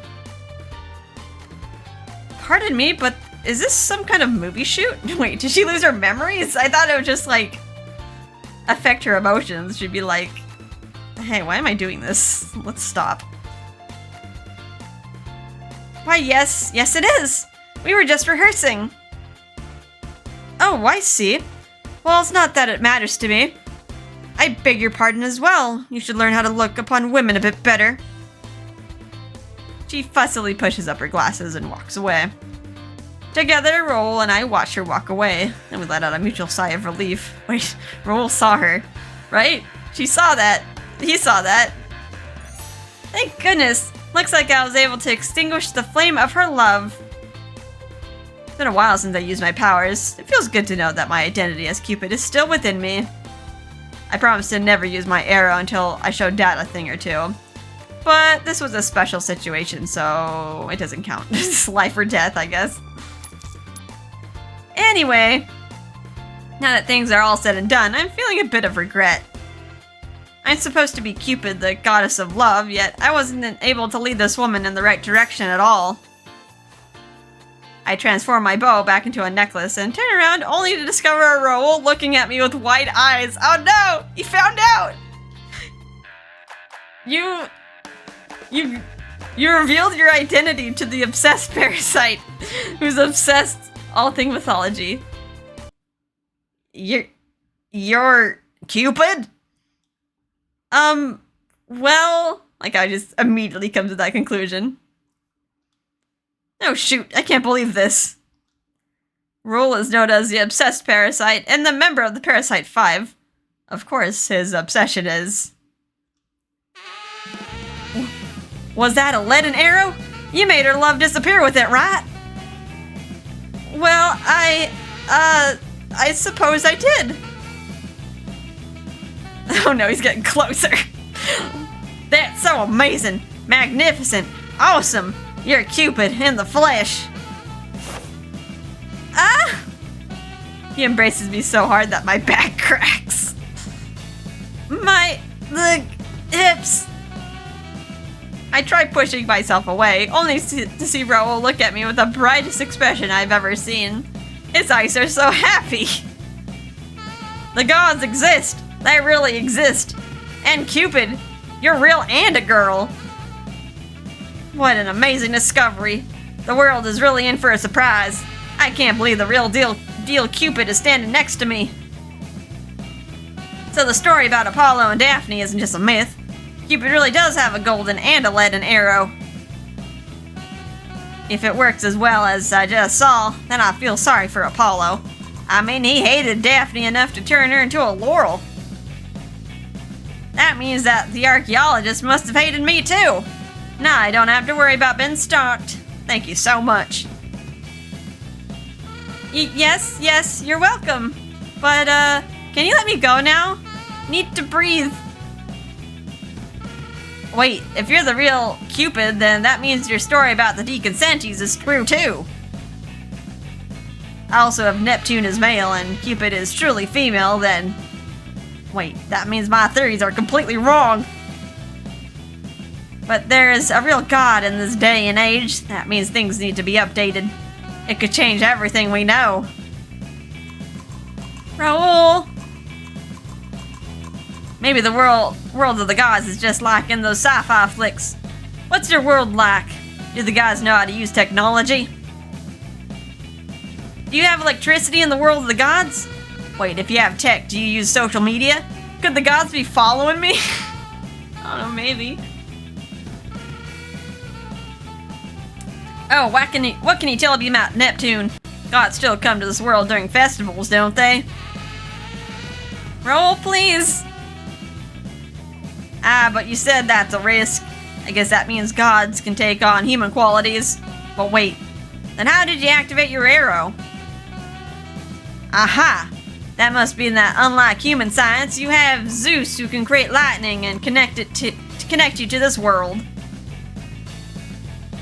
Pardon me, but is this some kind of movie shoot? Wait, did she lose her memories? I thought it would just, like, affect her emotions. She'd be like, hey, why am I doing this? Let's stop. Why, yes it is. We were just rehearsing. Oh, I see. Well, it's not that it matters to me. I beg your pardon as well. You should learn how to look upon women a bit better. She fussily pushes up her glasses and walks away. Together, Raul and I watched her walk away, and we let out a mutual sigh of relief. Wait, Raul saw her, right? She saw that. He saw that. Thank goodness. Looks like I was able to extinguish the flame of her love. It's been a while since I used my powers. It feels good to know that my identity as Cupid is still within me. I promised to never use my arrow until I showed Dad a thing or two. But this was a special situation, so it doesn't count. It's life or death, I guess. Anyway, now that things are all said and done, I'm feeling a bit of regret. I'm supposed to be Cupid, the goddess of love, yet I wasn't able to lead this woman in the right direction at all. I transformed my bow back into a necklace and turned around only to discover Raul looking at me with wide eyes. Oh no! He found out! You revealed your identity to the obsessed parasite, who's obsessed all thing mythology. You're Cupid? Well, like I just immediately come to that conclusion. Oh shoot, I can't believe this. Raul is known as the obsessed parasite and the member of the Parasite 5. Of course, his obsession is... Was that a leaden arrow? You made her love disappear with it, right? Well, I suppose I did. Oh no, he's getting closer. That's so amazing, magnificent, awesome. You're Cupid in the flesh. Ah! He embraces me so hard that my back cracks. The hips. I try pushing myself away, only to see Raul look at me with the brightest expression I've ever seen. His eyes are so happy. The gods exist. They really exist. And Cupid, you're real and a girl. What an amazing discovery. The world is really in for a surprise. I can't believe the real deal Cupid is standing next to me. So the story about Apollo and Daphne isn't just a myth. Cupid really does have a golden and a leaden arrow. If it works as well as I just saw, then I feel sorry for Apollo. I mean, he hated Daphne enough to turn her into a laurel. That means that the archaeologist must have hated me too. Now I don't have to worry about being stalked. Thank you so much. Yes, you're welcome. But, can you let me go now? Need to breathe. Wait, if you're the real Cupid, then that means your story about the deconsentives is true too. I also have Neptune as male and Cupid is truly female, then... Wait, that means my theories are completely wrong. But there is a real god in this day and age. That means things need to be updated. It could change everything we know. Raul! Maybe the world of the gods is just like in those sci-fi flicks. What's your world like? Do the guys know how to use technology? Do you have electricity in the world of the gods? Wait, if you have tech, do you use social media? Could the gods be following me? I don't know, maybe. Oh, what can you tell me about Neptune? Gods still come to this world during festivals, don't they? Roll, please! Ah, but you said that's a risk. I guess that means gods can take on human qualities. But wait, then how did you activate your arrow? Aha! That must be that unlike human science, you have Zeus who can create lightning and connect it to connect you to this world.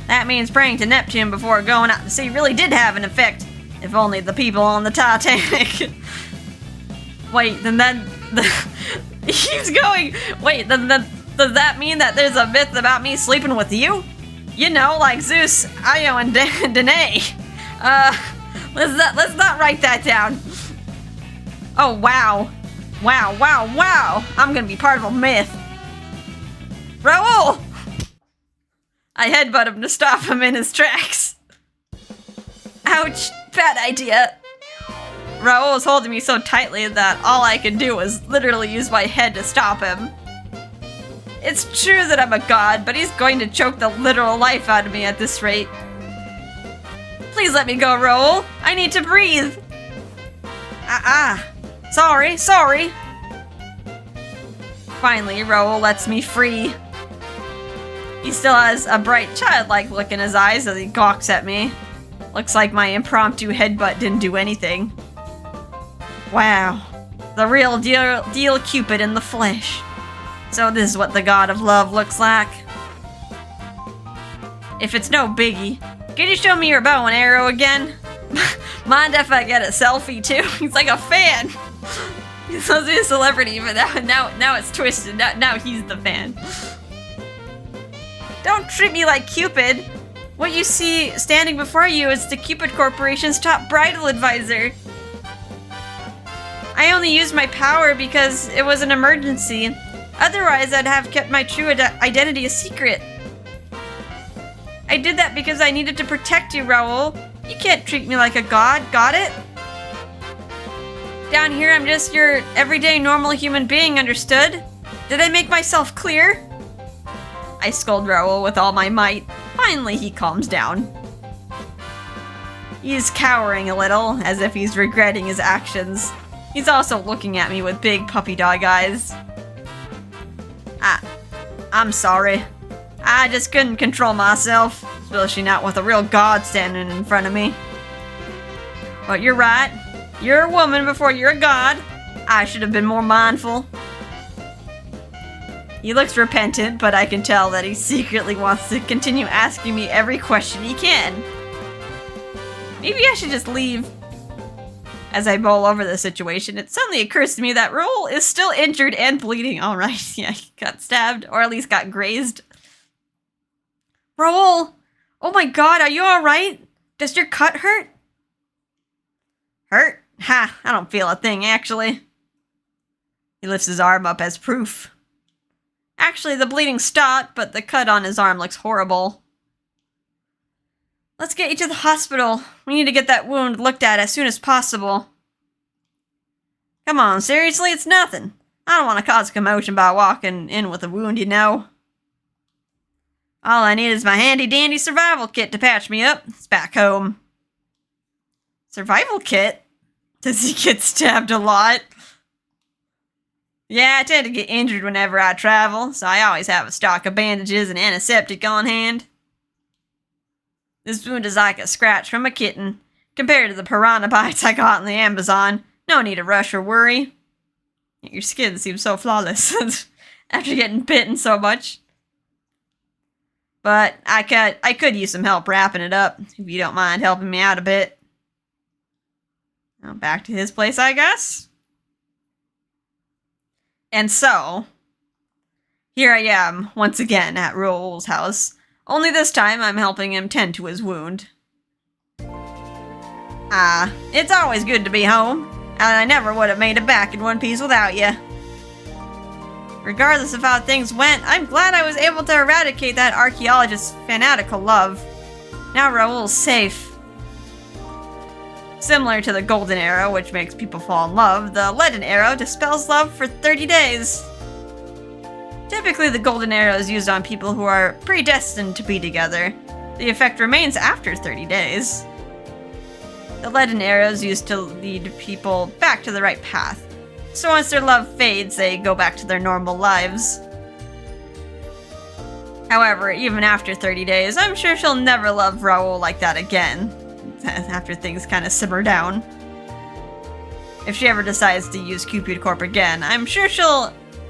That means praying to Neptune before going out to sea really did have an effect. If only the people on the Titanic. Wait, then he keeps going. Wait, then does that mean that there's a myth about me sleeping with you? You know, like Zeus, Io, and Danae. Let's not write that down. Oh, wow. Wow. I'm gonna be part of a myth. Raul! I headbutt him to stop him in his tracks. Ouch, bad idea. Raul was holding me so tightly that all I could do was literally use my head to stop him. It's true that I'm a god, but he's going to choke the literal life out of me at this rate. Please let me go, Raul. I need to breathe. Sorry. Finally, Raul lets me free. He still has a bright, childlike look in his eyes as he gawks at me. Looks like my impromptu headbutt didn't do anything. Wow. The real deal Cupid in the flesh. So this is what the god of love looks like. If it's no biggie, can you show me your bow and arrow again? Mind if I get a selfie too? He's like a fan. He's supposed to be a celebrity, but now it's twisted. Now he's the fan. Don't treat me like Cupid. What you see standing before you is the Cupid Corporation's top bridal advisor. I only used my power because it was an emergency. Otherwise, I'd have kept my true identity a secret. I did that because I needed to protect you, Raul. You can't treat me like a god, got it? Down here, I'm just your everyday normal human being, understood? Did I make myself clear? I scold Raul with all my might. Finally, he calms down. He's cowering a little, as if he's regretting his actions. He's also looking at me with big puppy dog eyes. I'm sorry. I just couldn't control myself, especially not with a real god standing in front of me. But you're right. You're a woman before you're a god. I should have been more mindful. He looks repentant, but I can tell that he secretly wants to continue asking me every question he can. Maybe I should just leave. As I mull over the situation, it suddenly occurs to me that Raul is still injured and bleeding. All right, yeah, he got stabbed, or at least got grazed. Raul! Oh my god, are you alright? Does your cut hurt? Hurt? Ha, I don't feel a thing, actually. He lifts his arm up as proof. Actually, the bleeding stopped, but the cut on his arm looks horrible. Let's get you to the hospital. We need to get that wound looked at as soon as possible. Come on, seriously, it's nothing. I don't want to cause commotion by walking in with a wound, you know. All I need is my handy-dandy survival kit to patch me up. It's back home. Survival kit? Does he get stabbed a lot? Yeah, I tend to get injured whenever I travel, so I always have a stock of bandages and antiseptic on hand. This wound is like a scratch from a kitten, compared to the piranha bites I got in the Amazon. No need to rush or worry. Your skin seems so flawless after getting bitten so much. But I could use some help wrapping it up, if you don't mind helping me out a bit. Now back to his place, I guess. And so, here I am, once again, at Raul's house. Only this time, I'm helping him tend to his wound. It's always good to be home, and I never would have made it back in one piece without you. Regardless of how things went, I'm glad I was able to eradicate that archaeologist's fanatical love. Now Raul's safe. Similar to the golden arrow, which makes people fall in love, the leaden arrow dispels love for 30 days. Typically, the golden arrow is used on people who are predestined to be together. The effect remains after 30 days. The leaden arrow is used to lead people back to the right path. So once their love fades, they go back to their normal lives. However, even after 30 days, I'm sure she'll never love Raul like that again. After things kind of simmer down. If she ever decides to use Cupid Corp again, I'm sure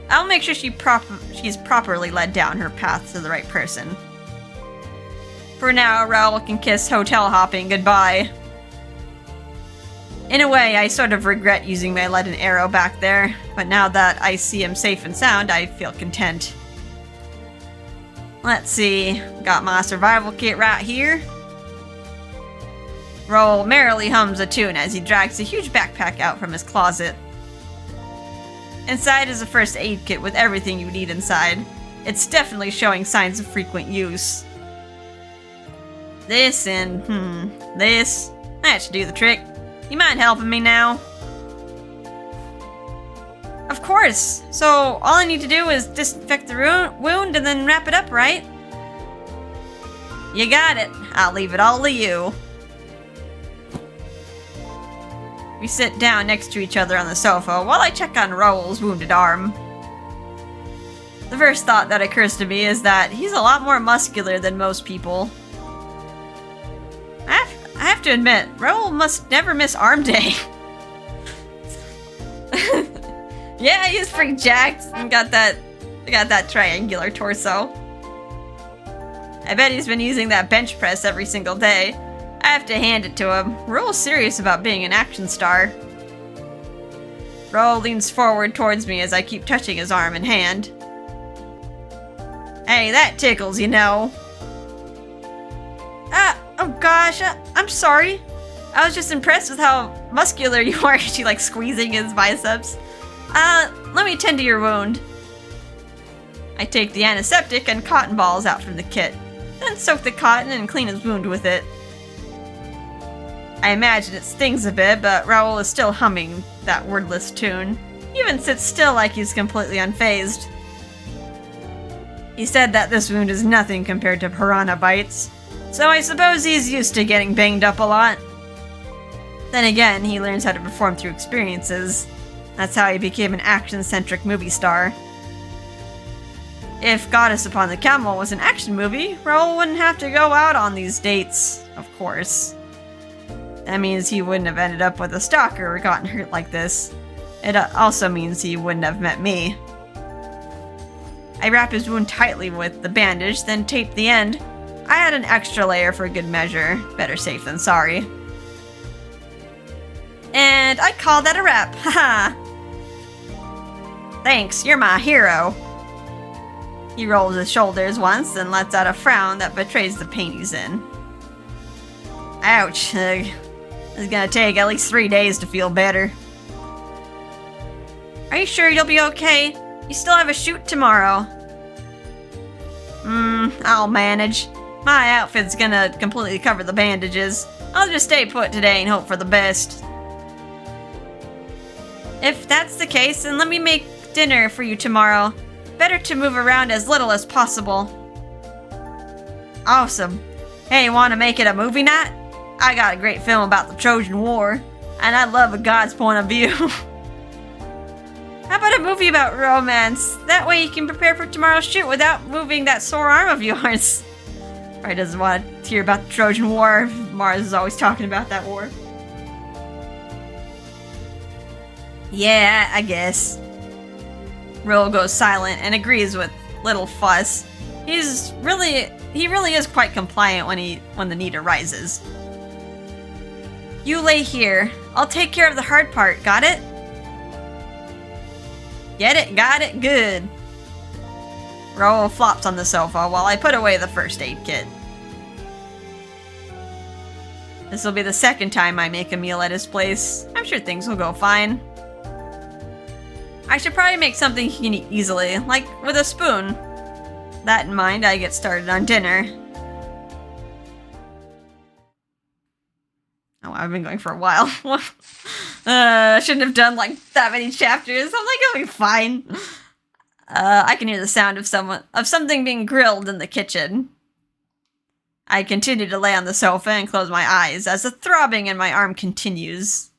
I'll make sure she's properly led down her path to the right person. For now, Raul can kiss hotel hopping goodbye. In a way, I sort of regret using my leaden arrow back there, but now that I see him safe and sound, I feel content. Let's see, got my survival kit right here. Raul merrily hums a tune as he drags a huge backpack out from his closet. Inside is a first aid kit with everything you need inside. It's definitely showing signs of frequent use. This and, this. That should do the trick. You mind helping me now? Of course! So, all I need to do is disinfect the wound and then wrap it up, right? You got it. I'll leave it all to you. We sit down next to each other on the sofa while I check on Raul's wounded arm. The first thought that occurs to me is that he's a lot more muscular than most people. I have to admit, Raul must never miss arm day. Yeah, he's pretty jacked and got that triangular torso. I bet he's been using that bench press every single day. I have to hand it to him. Raul's serious about being an action star. Raul leans forward towards me as I keep touching his arm and hand. Hey, that tickles, you know. Oh gosh, I'm sorry. I was just impressed with how muscular you are. She like squeezing his biceps. Let me tend to your wound. I take the antiseptic and cotton balls out from the kit, then soak the cotton and clean his wound with it. I imagine it stings a bit, but Raul is still humming that wordless tune. He even sits still like he's completely unfazed. He said that this wound is nothing compared to piranha bites, so I suppose he's used to getting banged up a lot. Then again, he learns how to perform through experiences. That's how he became an action-centric movie star. If Goddess Upon the Camel was an action movie, Raul wouldn't have to go out on these dates, of course. That means he wouldn't have ended up with a stalker or gotten hurt like this. It also means he wouldn't have met me. I wrap his wound tightly with the bandage, then tape the end. I add an extra layer for good measure. Better safe than sorry. And I call that a wrap. Haha. Thanks, you're my hero. He rolls his shoulders once and lets out a frown that betrays the pain he's in. Ouch. It's gonna take at least 3 days to feel better. Are you sure you'll be okay? You still have a shoot tomorrow. I'll manage. My outfit's gonna completely cover the bandages. I'll just stay put today and hope for the best. If that's the case, then let me make dinner for you tomorrow. Better to move around as little as possible. Awesome. Hey, wanna make it a movie night? I got a great film about the Trojan War, and I love a god's point of view. How about a movie about romance? That way you can prepare for tomorrow's shoot without moving that sore arm of yours. Probably doesn't want to hear about the Trojan War. Mars is always talking about that war. Yeah, I guess. Raul goes silent and agrees with little fuss. He really is quite compliant when the need arises. You lay here. I'll take care of the hard part, got it? Get it? Got it? Good. Raul flops on the sofa while I put away the first aid kit. This will be the second time I make a meal at his place. I'm sure things will go fine. I should probably make something he can eat easily, like with a spoon. That in mind, I get started on dinner. Oh, I've been going for a while. I shouldn't have done like that many chapters. I'm like, it'll be fine. I can hear the sound of something being grilled in the kitchen. I continue to lay on the sofa and close my eyes as the throbbing in my arm continues.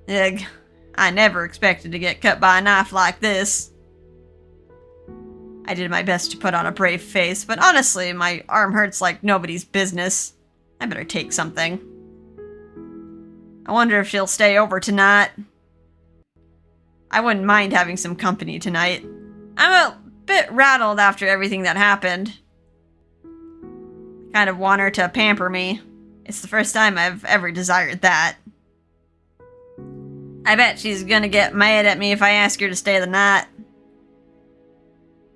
Ugh, I never expected to get cut by a knife like this. I did my best to put on a brave face, but honestly, my arm hurts like nobody's business. I better take something. I wonder if she'll stay over tonight. I wouldn't mind having some company tonight. I'm a bit rattled after everything that happened. I kind of want her to pamper me. It's the first time I've ever desired that. I bet she's gonna get mad at me if I ask her to stay the night.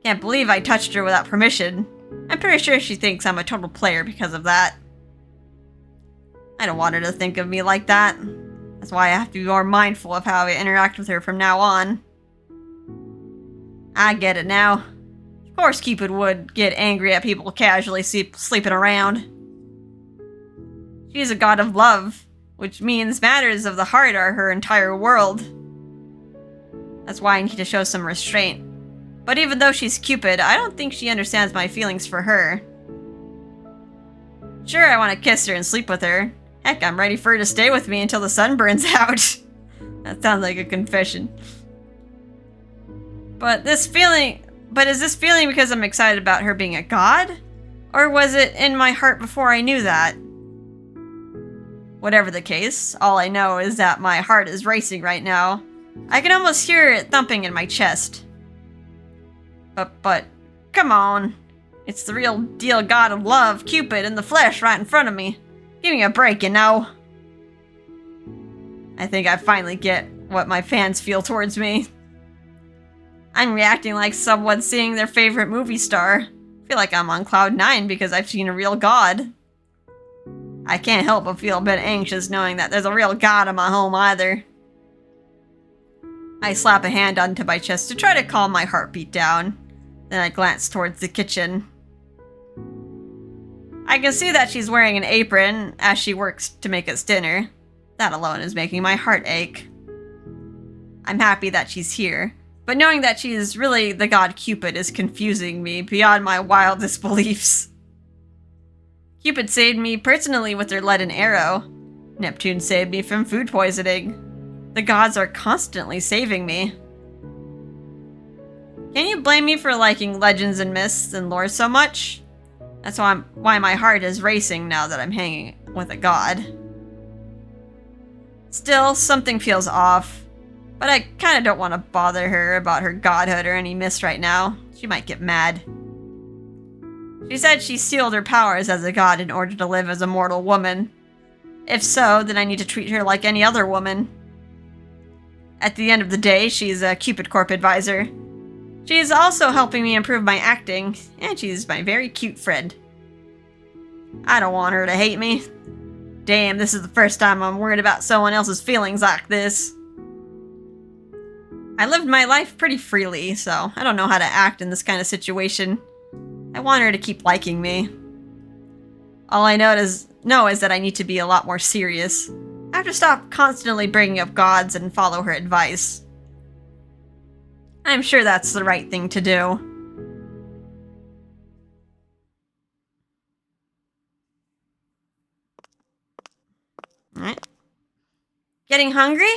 Can't believe I touched her without permission. I'm pretty sure she thinks I'm a total player because of that. I don't want her to think of me like that. That's why I have to be more mindful of how I interact with her from now on. I get it now. Of course Cupid would get angry at people casually sleeping around. She's a god of love, which means matters of the heart are her entire world. That's why I need to show some restraint. But even though she's Cupid, I don't think she understands my feelings for her. Sure, I want to kiss her and sleep with her, Heck, I'm ready for her to stay with me until the sun burns out. That sounds like a confession. But is this feeling because I'm excited about her being a god? Or was it in my heart before I knew that? Whatever the case, all I know is that my heart is racing right now. I can almost hear it thumping in my chest. But, come on. It's the real deal god of love, Cupid, in the flesh right in front of me. Give me a break, you know. I think I finally get what my fans feel towards me. I'm reacting like someone seeing their favorite movie star. I feel like I'm on cloud 9 because I've seen a real god. I can't help but feel a bit anxious knowing that there's a real god in my home either. I slap a hand onto my chest to try to calm my heartbeat down. Then I glance towards the kitchen. I can see that she's wearing an apron as she works to make us dinner. That alone is making my heart ache. I'm happy that she's here, but knowing that she is really the god Cupid is confusing me beyond my wildest beliefs. Cupid saved me personally with her leaden arrow. Neptune saved me from food poisoning. The gods are constantly saving me. Can you blame me for liking legends and myths and lore so much? That's why my heart is racing now that I'm hanging with a god. Still, something feels off, but I kind of don't want to bother her about her godhood or any myths right now. She might get mad. She said she sealed her powers as a god in order to live as a mortal woman. If so, then I need to treat her like any other woman. At the end of the day, she's a Cupid Corp advisor. She is also helping me improve my acting, and she's my very cute friend. I don't want her to hate me. Damn, this is the first time I'm worried about someone else's feelings like this. I lived my life pretty freely, so I don't know how to act in this kind of situation. I want her to keep liking me. All I know is that I need to be a lot more serious. I have to stop constantly bringing up gods and follow her advice. I'm sure that's the right thing to do. Alright. Getting hungry?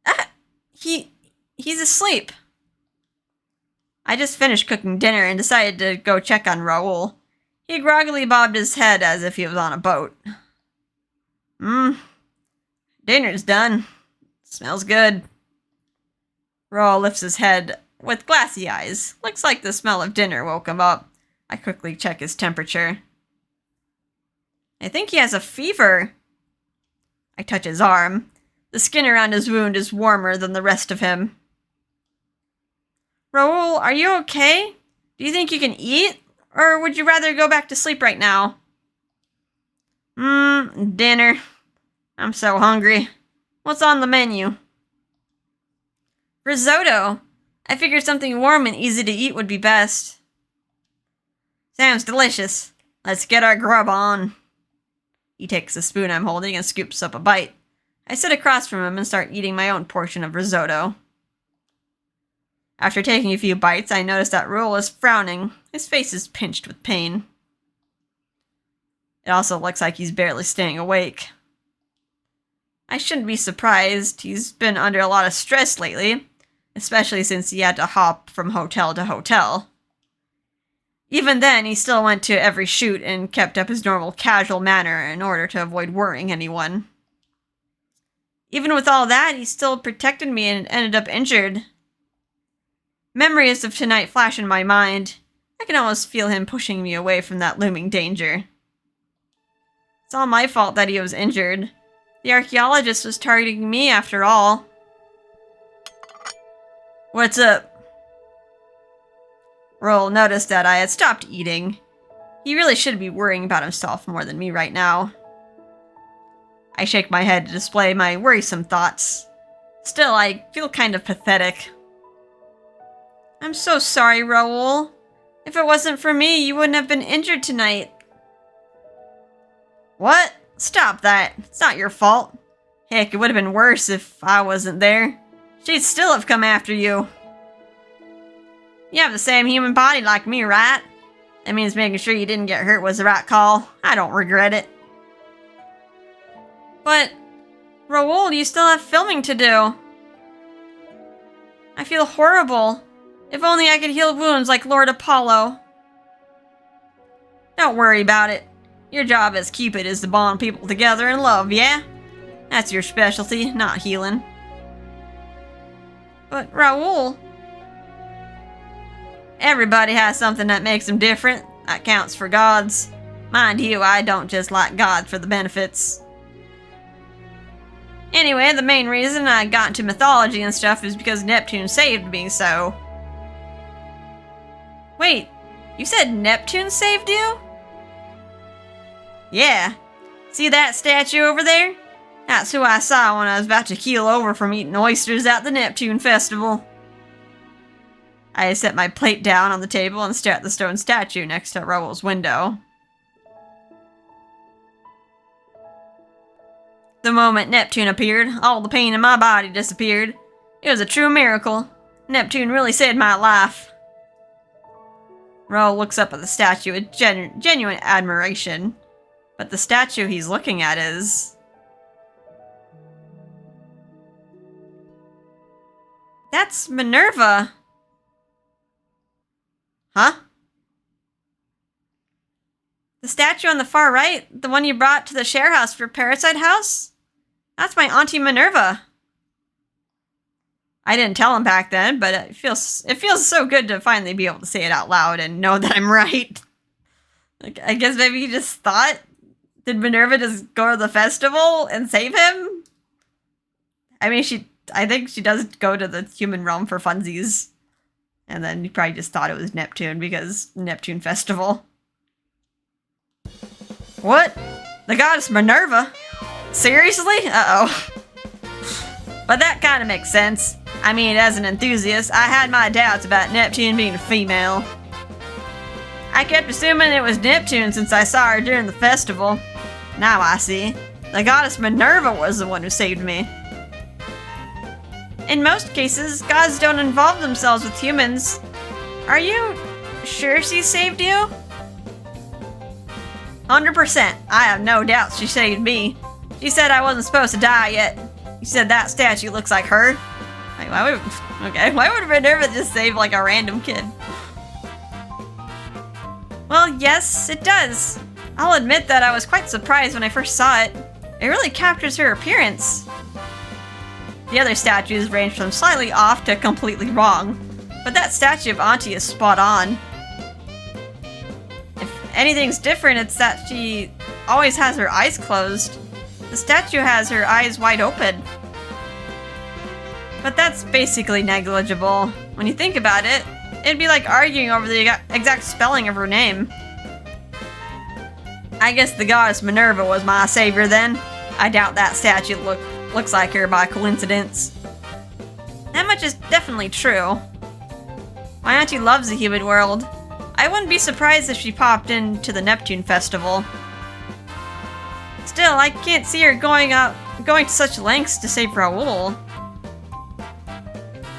Ah! He's asleep. I just finished cooking dinner and decided to go check on Raul. He groggily bobbed his head as if he was on a boat. Dinner's done. Smells good. Raul lifts his head with glassy eyes. Looks like the smell of dinner woke him up. I quickly check his temperature. I think he has a fever. I touch his arm. The skin around his wound is warmer than the rest of him. Raul, are you okay? Do you think you can eat? Or would you rather go back to sleep right now? Dinner. I'm so hungry. What's on the menu? Risotto. I figured something warm and easy to eat would be best. Sounds delicious. Let's get our grub on. He takes the spoon I'm holding and scoops up a bite. I sit across from him and start eating my own portion of risotto. After taking a few bites, I notice that Raul is frowning. His face is pinched with pain. It also looks like he's barely staying awake. I shouldn't be surprised. He's been under a lot of stress lately, especially since he had to hop from hotel to hotel. Even then, he still went to every shoot and kept up his normal casual manner in order to avoid worrying anyone. Even with all that, he still protected me and ended up injured. Memories of tonight flash in my mind. I can almost feel him pushing me away from that looming danger. It's all my fault that he was injured. The archaeologist was targeting me after all. What's up? Raul noticed that I had stopped eating. He really should be worrying about himself more than me right now. I shake my head to display my worrisome thoughts. Still, I feel kind of pathetic. I'm so sorry, Raul. If it wasn't for me, you wouldn't have been injured tonight. What? Stop that. It's not your fault. Heck, it would have been worse if I wasn't there. She'd still have come after you. You have the same human body like me, right? That means making sure you didn't get hurt was the right call. I don't regret it. But, Raul, you still have filming to do. I feel horrible. If only I could heal wounds like Lord Apollo. Don't worry about it. Your job as Cupid is to bond people together in love, yeah? That's your specialty, not healing. But, Raul... Everybody has something that makes them different. That counts for gods. Mind you, I don't just like gods for the benefits. Anyway, the main reason I got into mythology and stuff is because Neptune saved me, so... Wait, you said Neptune saved you? Yeah. See that statue over there? That's who I saw when I was about to keel over from eating oysters at the Neptune Festival. I set my plate down on the table and stared at the stone statue next to Raul's window. The moment Neptune appeared, all the pain in my body disappeared. It was a true miracle. Neptune really saved my life. Raul looks up at the statue with genuine admiration. But the statue he's looking at is... That's Minerva. Huh? The statue on the far right? The one you brought to the share house for Parasite House? That's my Auntie Minerva. I didn't tell him back then, but it feels so good to finally be able to say it out loud and know that I'm right. Like, I guess maybe he just thought... Did Minerva just go to the festival and save him? I mean, I think she does go to the human realm for funsies. And then he probably just thought it was Neptune because Neptune Festival. What? The goddess Minerva? Seriously? Uh-oh. But that kind of makes sense. I mean, as an enthusiast, I had my doubts about Neptune being a female. I kept assuming it was Neptune since I saw her during the festival. Now I see. The goddess Minerva was the one who saved me. In most cases, gods don't involve themselves with humans. Are you sure she saved you? 100%. I have no doubts she saved me. She said I wasn't supposed to die yet. She said that statue looks like her. Like, why would Minerva just save like a random kid? Well, yes, it does. I'll admit that I was quite surprised when I first saw it. It really captures her appearance. The other statues range from slightly off to completely wrong, but that statue of Auntie is spot on. If anything's different, it's that she always has her eyes closed. The statue has her eyes wide open. But that's basically negligible. When you think about it, it'd be like arguing over the exact spelling of her name. I guess the goddess Minerva was my savior then. I doubt that statue looks like her by coincidence. That much is definitely true. My auntie loves the human world. I wouldn't be surprised if she popped into the Neptune Festival. Still, I can't see her going to such lengths to save Raul.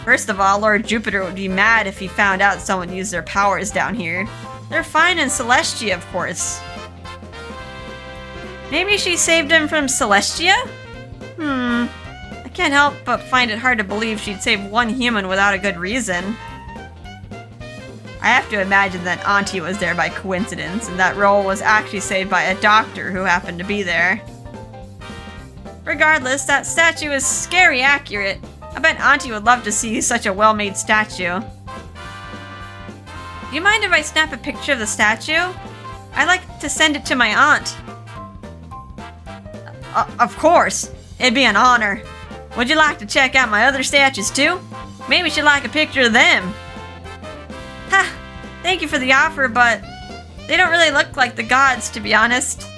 First of all, Lord Jupiter would be mad if he found out someone used their powers down here. They're fine in Celestia, of course. Maybe she saved him from Celestia? I can't help but find it hard to believe she'd save one human without a good reason. I have to imagine that Auntie was there by coincidence, and that Raul was actually saved by a doctor who happened to be there. Regardless, that statue is scary accurate. I bet Auntie would love to see such a well-made statue. Do you mind if I snap a picture of the statue? I'd like to send it to my aunt. Of course. It'd be an honor. Would you like to check out my other statues too? Maybe she'd like a picture of them. Ha! Thank you for the offer, but they don't really look like the gods, to be honest.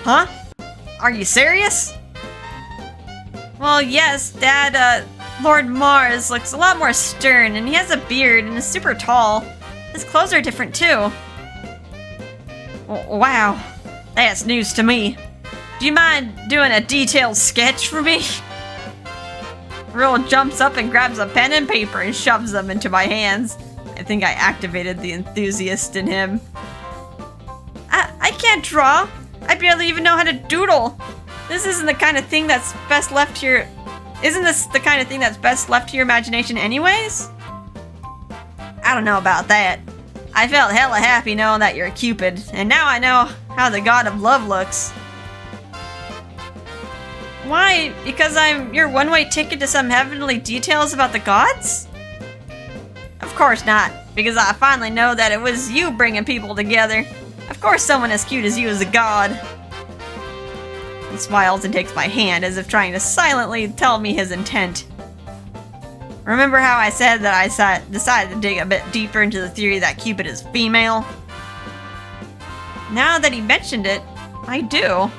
Huh? Are you serious? Well, yes, Dad, Lord Mars looks a lot more stern, and he has a beard and is super tall. His clothes are different too. Wow, that's news to me. Do you mind doing a detailed sketch for me? Raul jumps up and grabs a pen and paper and shoves them into my hands. I think I activated the enthusiast in him. I can't draw. I barely even know how to doodle. This isn't the kind of thing that's best left to your... Isn't this the kind of thing that's best left to your imagination anyways? I don't know about that. I felt hella happy knowing that you're a Cupid, and now I know how the god of love looks. Why? Because I'm your one-way ticket to some heavenly details about the gods? Of course not, because I finally know that it was you bringing people together. Of course someone as cute as you is a god. He smiles and takes my hand as if trying to silently tell me his intent. Remember how I said that I decided to dig a bit deeper into the theory that Cupid is female? Now that he mentioned it, I do.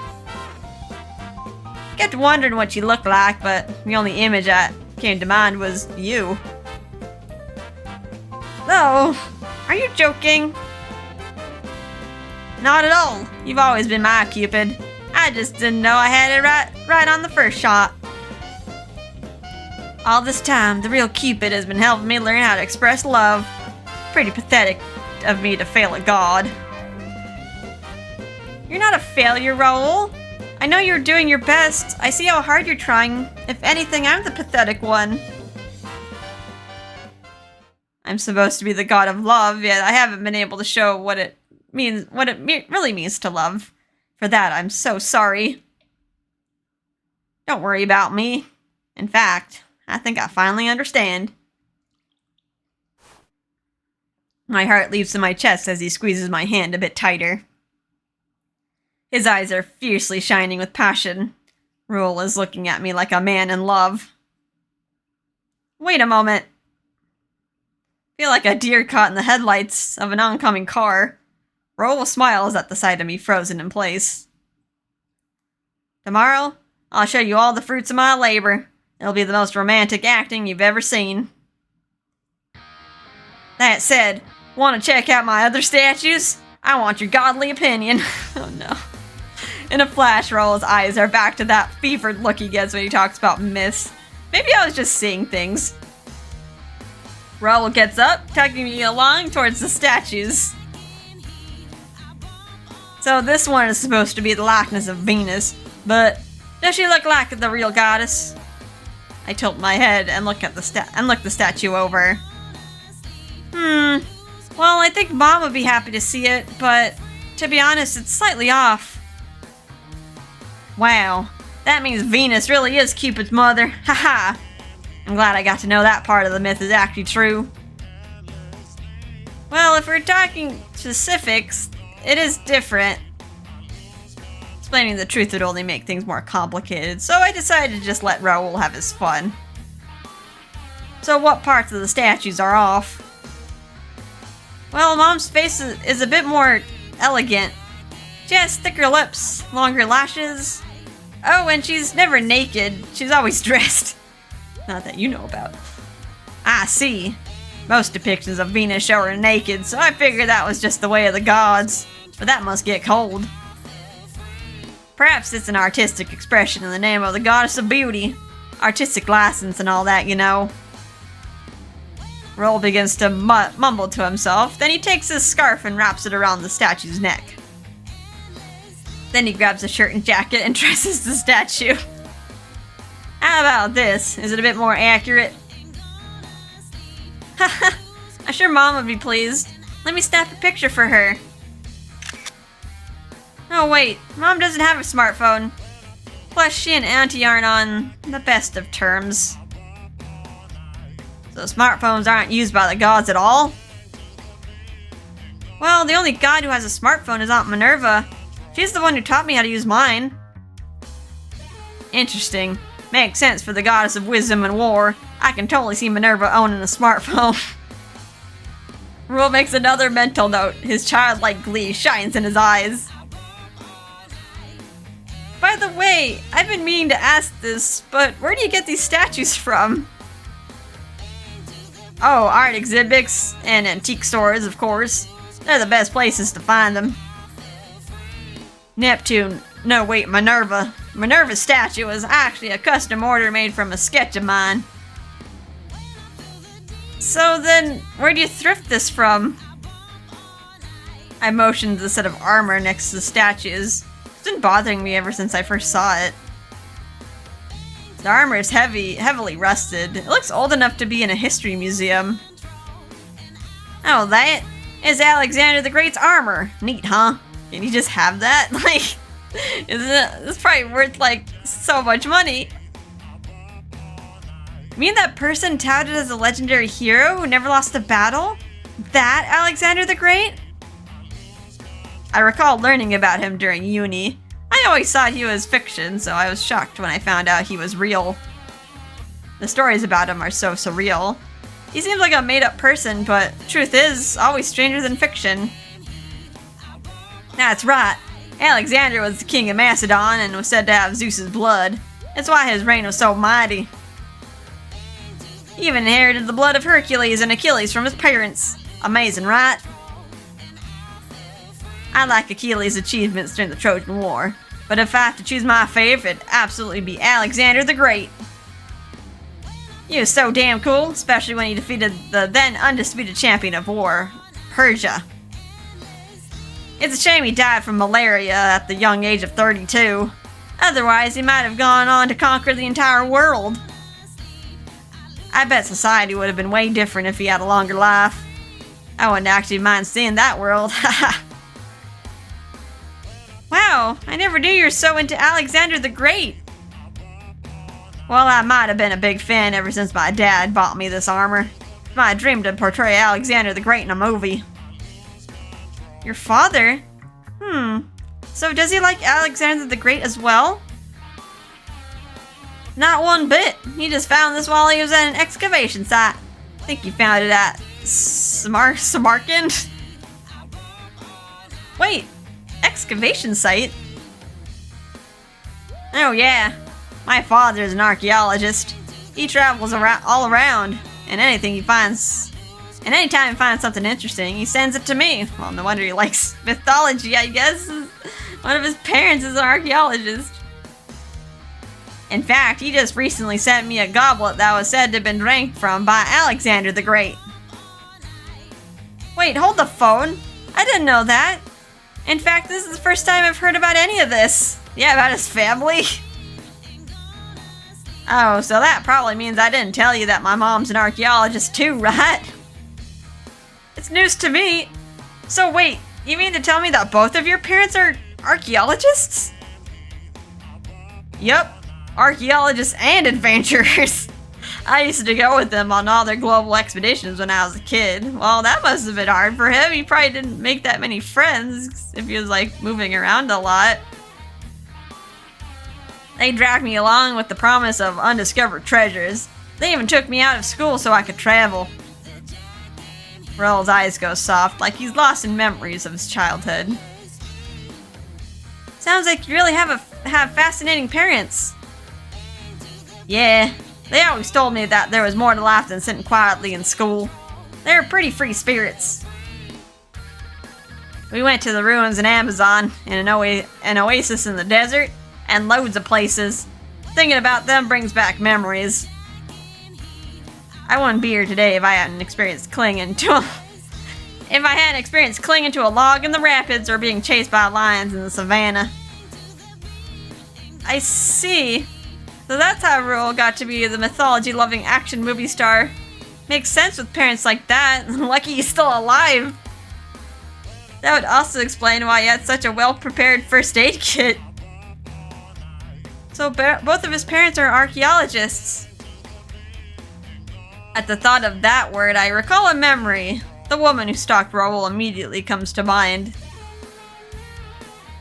Kept wondering what she looked like, but the only image that came to mind was you. No, are you joking? Not at all. You've always been my Cupid. I just didn't know I had it right on the first shot. All this time, the real Cupid has been helping me learn how to express love. Pretty pathetic of me to fail a god. You're not a failure, Raul. I know you're doing your best. I see how hard you're trying. If anything, I'm the pathetic one. I'm supposed to be the god of love, yet I haven't been able to show what it really means to love. For that, I'm so sorry. Don't worry about me. In fact, I think I finally understand. My heart leaps in my chest as he squeezes my hand a bit tighter. His eyes are fiercely shining with passion. Raul is looking at me like a man in love. Wait a moment. I feel like a deer caught in the headlights of an oncoming car. Raul smiles at the sight of me frozen in place. Tomorrow, I'll show you all the fruits of my labor. It'll be the most romantic acting you've ever seen. That said, want to check out my other statues? I want your godly opinion. Oh no. In a flash, Raul's eyes are back to that fevered look he gets when he talks about myths. Maybe I was just seeing things. Raul gets up, tugging me along towards the statues. So this one is supposed to be the likeness of Venus, but does she look like the real goddess? I tilt my head and look the statue over. Well, I think Mom would be happy to see it, but to be honest, it's slightly off. Wow, that means Venus really is Cupid's mother. Haha. I'm glad I got to know that part of the myth is actually true. Well, if we're talking specifics, it is different. Explaining the truth would only make things more complicated, so I decided to just let Raul have his fun. So what parts of the statues are off? Well, Mom's face is a bit more elegant. She has thicker lips, longer lashes. Oh, and she's never naked. She's always dressed. Not that you know about. I see. Most depictions of Venus show her naked, so I figured that was just the way of the gods. But that must get cold. Perhaps it's an artistic expression in the name of the goddess of beauty. Artistic license and all that, you know. Raul begins to mumble to himself, then he takes his scarf and wraps it around the statue's neck. Then he grabs a shirt and jacket and dresses the statue. How about this? Is it a bit more accurate? Haha, I'm sure Mom would be pleased. Let me snap a picture for her. Oh wait, Mom doesn't have a smartphone. Plus she and Auntie aren't on the best of terms. So smartphones aren't used by the gods at all? Well, the only god who has a smartphone is Aunt Minerva. She's the one who taught me how to use mine. Interesting. Makes sense for the goddess of wisdom and war. I can totally see Minerva owning a smartphone. Raul makes another mental note. His childlike glee shines in his eyes. By the way, I've been meaning to ask this, but where do you get these statues from? Oh, art exhibits and antique stores, of course. They're the best places to find them. Neptune. No, wait, Minerva. Minerva's statue was actually a custom order made from a sketch of mine. So then, where do you thrift this from? I motioned to the set of armor next to the statues. been bothering me ever since I first saw it. The armor is heavily rusted. It looks old enough to be in a history museum. Oh, that is Alexander the Great's armor. Neat, huh? Can you just have that? Like, it's probably worth, like, so much money. You mean that person touted as a legendary hero who never lost a battle? That Alexander the Great? I recall learning about him during uni. I always thought he was fiction, so I was shocked when I found out he was real. The stories about him are so surreal. He seems like a made-up person, but truth is always stranger than fiction. That's right. Alexander was the king of Macedon and was said to have Zeus's blood. That's why his reign was so mighty. He even inherited the blood of Hercules and Achilles from his parents. Amazing, right? I like Achilles' achievements during the Trojan War, but if I have to choose my favorite, it'd absolutely be Alexander the Great. He was so damn cool, especially when he defeated the then undisputed champion of war, Persia. It's a shame he died from malaria at the young age of 32. Otherwise, he might have gone on to conquer the entire world. I bet society would have been way different if he had a longer life. I wouldn't actually mind seeing that world. Wow, I never knew you were so into Alexander the Great. Well, I might have been a big fan ever since my dad bought me this armor. It's my dream to portray Alexander the Great in a movie. Your father? So does he like Alexander the Great as well? Not one bit. He just found this while he was at an excavation site. I think he found it at Samarkand? Wait, excavation site? Oh yeah, my father is an archaeologist. He travels all around, and anytime he finds something interesting, he sends it to me. Well, no wonder he likes mythology, I guess. One of his parents is an archaeologist. In fact, he just recently sent me a goblet that was said to have been drank from by Alexander the Great. Wait, hold the phone. I didn't know that. In fact, this is the first time I've heard about any of this. Yeah, about his family. Oh, so that probably means I didn't tell you that my mom's an archaeologist too, right? It's news to me. So wait, you mean to tell me that both of your parents are archaeologists? Yup. Archaeologists and adventurers. I used to go with them on all their global expeditions when I was a kid. Well, that must have been hard for him. He probably didn't make that many friends if he was like moving around a lot. They dragged me along with the promise of undiscovered treasures. They even took me out of school so I could travel. Raul's eyes go soft, like he's lost in memories of his childhood. Sounds like you really have fascinating parents. Yeah, they always told me that there was more to life than sitting quietly in school. They were pretty free spirits. We went to the ruins in Amazon, and an oasis in the desert, and loads of places. Thinking about them brings back memories. I wouldn't be here today if I hadn't experienced clinging to a log in the rapids or being chased by lions in the savannah. I see. So that's how Raul got to be the mythology-loving action movie star. Makes sense with parents like that. Lucky he's still alive. That would also explain why he had such a well-prepared first aid kit. So both of his parents are archaeologists. At the thought of that word, I recall a memory. The woman who stalked Raul immediately comes to mind.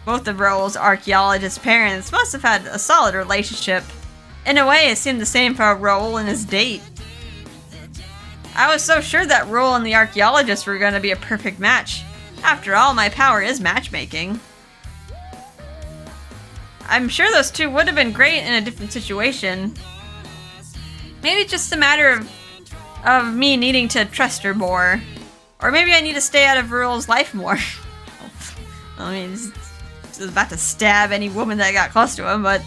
Both of Raul's archaeologist parents must have had a solid relationship. In a way, it seemed the same for Raul and his date. I was so sure that Raul and the archaeologist were going to be a perfect match. After all, my power is matchmaking. I'm sure those two would have been great in a different situation. Maybe it's just a matter of me needing to trust her more. Or maybe I need to stay out of Raul's life more. I mean, he's about to stab any woman that got close to him, but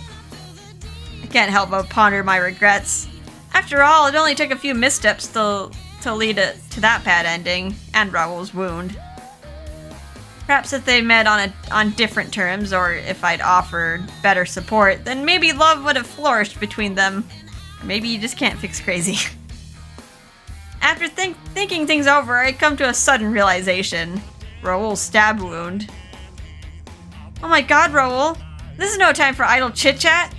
I can't help but ponder my regrets. After all, it only took a few missteps to lead it to that bad ending, and Raul's wound. Perhaps if they met on different terms, or if I'd offered better support, then maybe love would have flourished between them. Or maybe you just can't fix crazy. After thinking things over, I come to a sudden realization. Raul's stab wound. Oh my god, Raul. This is no time for idle chit-chat.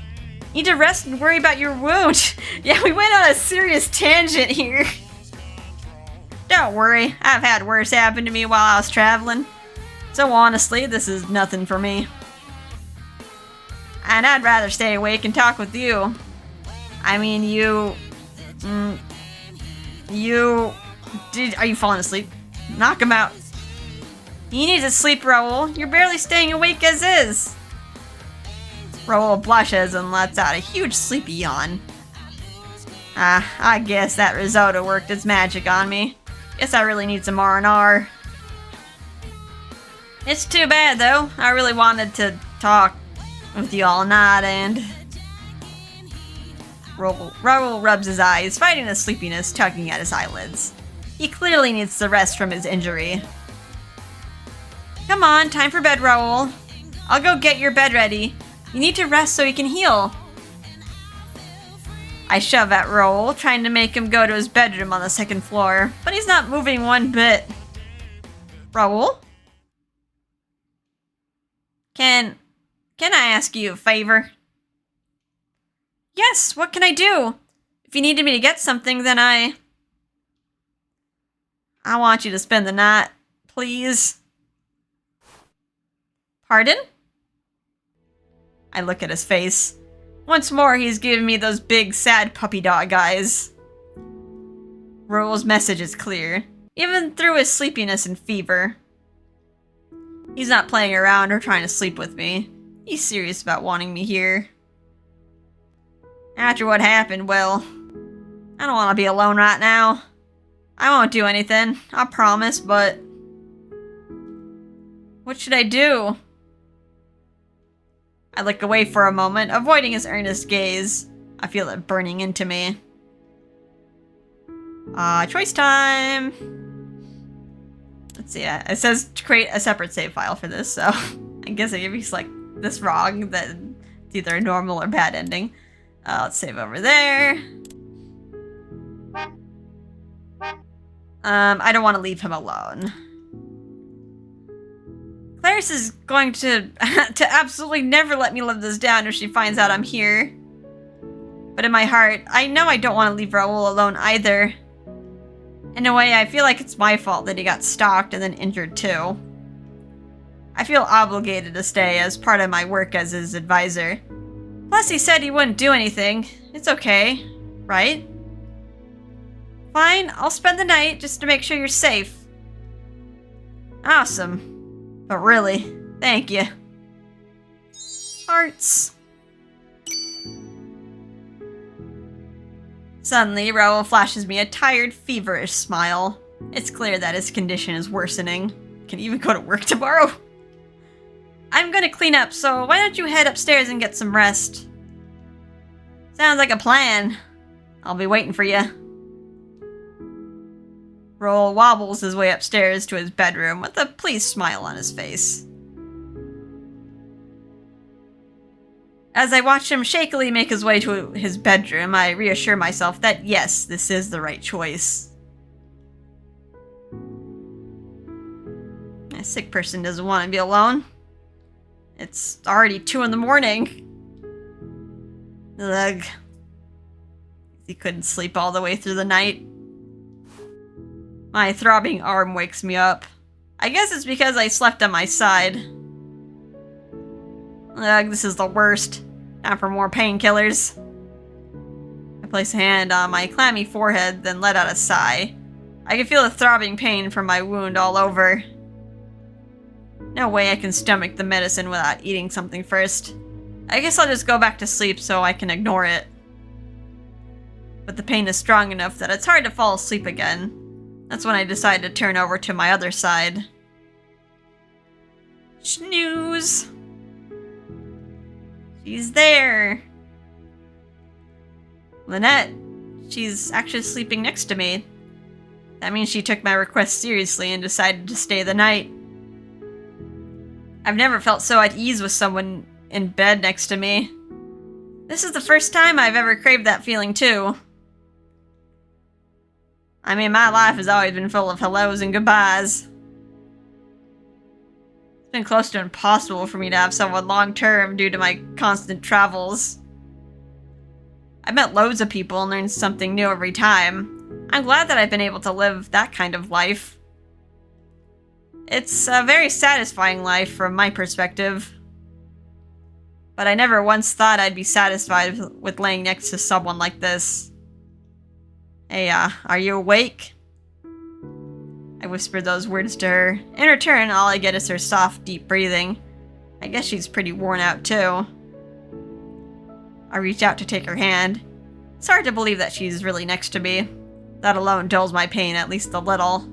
You need to rest and worry about your wound. Yeah, we went on a serious tangent here. Don't worry, I've had worse happen to me while I was traveling. So honestly, this is nothing for me. And I'd rather stay awake and talk with you. I mean, are you falling asleep? Knock him out. You need to sleep, Raul. You're barely staying awake as is. Raul blushes and lets out a huge sleepy yawn. I guess that risotto worked its magic on me. Guess I really need some R&R. It's too bad, though. I really wanted to talk with you all night, and... Raul rubs his eyes, fighting the sleepiness tugging at his eyelids. He clearly needs to rest from his injury. Come on, time for bed, Raul. I'll go get your bed ready. You need to rest so you can heal. I shove at Raul, trying to make him go to his bedroom on the second floor, but he's not moving one bit. Raul? Can I ask you a favor? Yes, what can I do? If you needed me to get something, then I want you to spend the night, please. Pardon? I look at his face. Once more, he's giving me those big, sad puppy dog eyes. Raul's message is clear, even through his sleepiness and fever. He's not playing around or trying to sleep with me. He's serious about wanting me here. After what happened, well, I don't want to be alone right now. I won't do anything, I promise, but... what should I do? I look away for a moment, avoiding his earnest gaze. I feel it burning into me. Choice time! Let's see, it says to create a separate save file for this, so I guess if you select this wrong, then it's either a normal or bad ending. Let's save over there. I don't want to leave him alone. Clarice is going to absolutely never let me live this down if she finds out I'm here. But in my heart, I know I don't want to leave Raul alone either. In a way, I feel like it's my fault that he got stalked and then injured too. I feel obligated to stay as part of my work as his advisor. Plus, he said he wouldn't do anything. It's okay, right? Fine, I'll spend the night just to make sure you're safe. Awesome. But really, thank you. Hearts. Suddenly, Raul flashes me a tired, feverish smile. It's clear that his condition is worsening. Can he even go to work tomorrow? I'm gonna clean up, so why don't you head upstairs and get some rest? Sounds like a plan. I'll be waiting for you. Raul wobbles his way upstairs to his bedroom with a pleased smile on his face. As I watch him shakily make his way to his bedroom, I reassure myself that yes, this is the right choice. A sick person doesn't want to be alone. It's already 2 in the morning. Ugh. He couldn't sleep all the way through the night. My throbbing arm wakes me up. I guess it's because I slept on my side. Ugh, this is the worst. Time for more painkillers. I place a hand on my clammy forehead, then let out a sigh. I can feel the throbbing pain from my wound all over. No way I can stomach the medicine without eating something first. I guess I'll just go back to sleep so I can ignore it. But the pain is strong enough that it's hard to fall asleep again. That's when I decide to turn over to my other side. Snooze! She's there! Lynette. She's actually sleeping next to me. That means she took my request seriously and decided to stay the night. I've never felt so at ease with someone in bed next to me. This is the first time I've ever craved that feeling, too. I mean, my life has always been full of hellos and goodbyes. It's been close to impossible for me to have someone long-term due to my constant travels. I've met loads of people and learned something new every time. I'm glad that I've been able to live that kind of life. It's a very satisfying life from my perspective. But I never once thought I'd be satisfied with laying next to someone like this. Hey, are you awake? I whispered those words to her. In return, all I get is her soft, deep breathing. I guess she's pretty worn out, too. I reach out to take her hand. It's hard to believe that she's really next to me. That alone dulls my pain at least a little.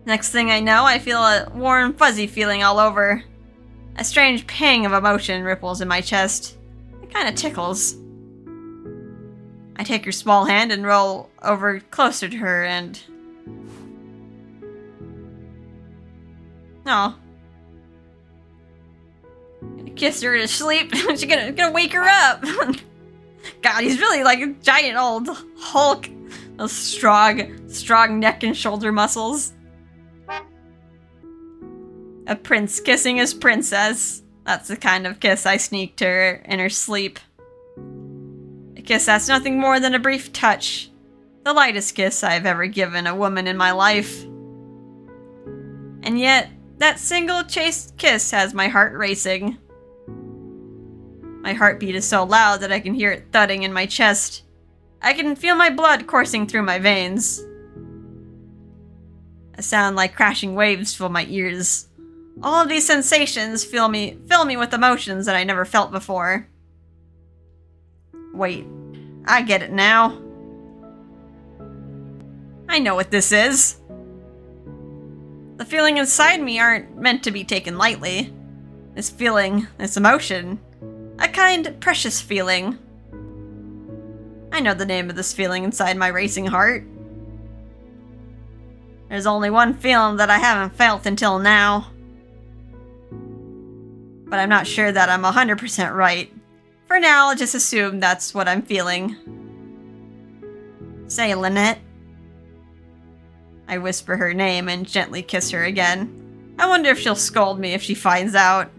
Next thing I know, I feel a warm, fuzzy feeling all over. A strange pang of emotion ripples in my chest. It kind of tickles. I take her small hand and roll over closer to her and... Oh. I kiss her to sleep. She's gonna wake her up. God, he's really like a giant old Hulk. Those strong neck and shoulder muscles. A prince kissing his princess. That's the kind of kiss I sneaked her in her sleep. A kiss that's nothing more than a brief touch. The lightest kiss I've ever given a woman in my life. And yet, that single chaste kiss has my heart racing. My heartbeat is so loud that I can hear it thudding in my chest. I can feel my blood coursing through my veins. A sound like crashing waves fill my ears. All of these sensations fill me with emotions that I never felt before. Wait, I get it now. I know what this is. The feeling inside me aren't meant to be taken lightly. This feeling, this emotion, a kind, precious feeling. I know the name of this feeling inside my racing heart. There's only one feeling that I haven't felt until now. But I'm not sure that I'm 100% right. For now, I'll just assume that's what I'm feeling. Say, Lynette. I whisper her name and gently kiss her again. I wonder if she'll scold me if she finds out.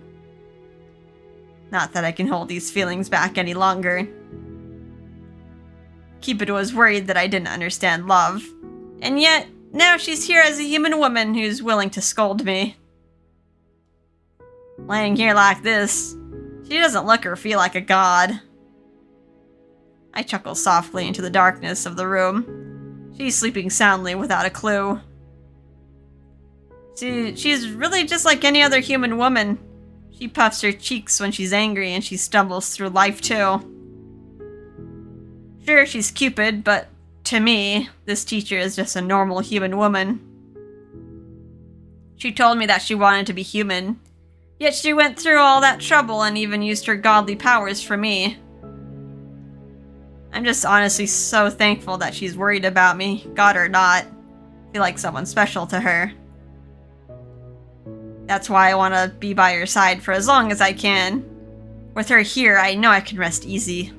Not that I can hold these feelings back any longer. Cupid was worried that I didn't understand love. And yet, now she's here as a human woman who's willing to scold me. Laying here like this, she doesn't look or feel like a god. I chuckle softly into the darkness of the room. She's sleeping soundly without a clue. She's really just like any other human woman. She puffs her cheeks when she's angry and she stumbles through life too. Sure, she's Cupid, but to me, this teacher is just a normal human woman. She told me that she wanted to be human, yet she went through all that trouble and even used her godly powers for me. I'm just honestly so thankful that she's worried about me, god or not. I feel like someone special to her. That's why I want to be by her side for as long as I can. With her here, I know I can rest easy.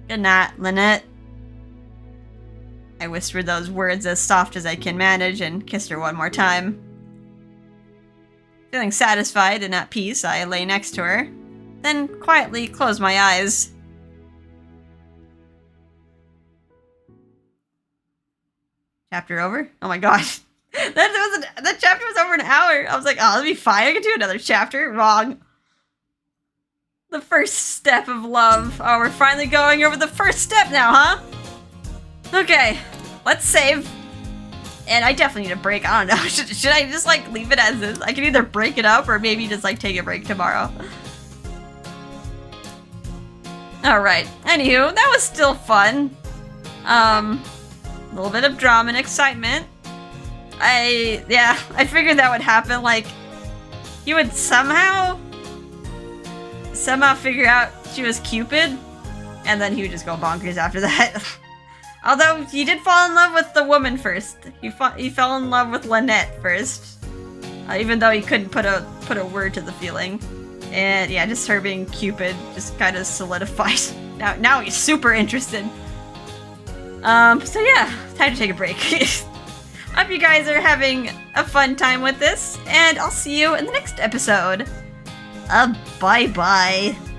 Good night, Lynette. I whispered those words as soft as I can manage and kissed her one more time. Feeling satisfied and at peace, I lay next to her, then quietly closed my eyes. Chapter over? Oh my gosh. That chapter was over an hour. I was like, oh, that'll be fine. I can do another chapter. Wrong. The first step of love. Oh, we're finally going over the first step now, huh? Okay, let's save. And I definitely need a break. I don't know. Should I just like leave it as is? I can either break it up or maybe just like take a break tomorrow. Alright. Anywho, that was still fun. A little bit of drama and excitement. I figured that would happen. Like, he would somehow figure out she was Cupid, and then he would just go bonkers after that. Although, he did fall in love with the woman first. He fell in love with Lynette first. even though he couldn't put a word to the feeling. And yeah, just her being Cupid just kind of solidified. Now he's super interested. So yeah, time to take a break. Hope you guys are having a fun time with this, and I'll see you in the next episode. Bye-bye.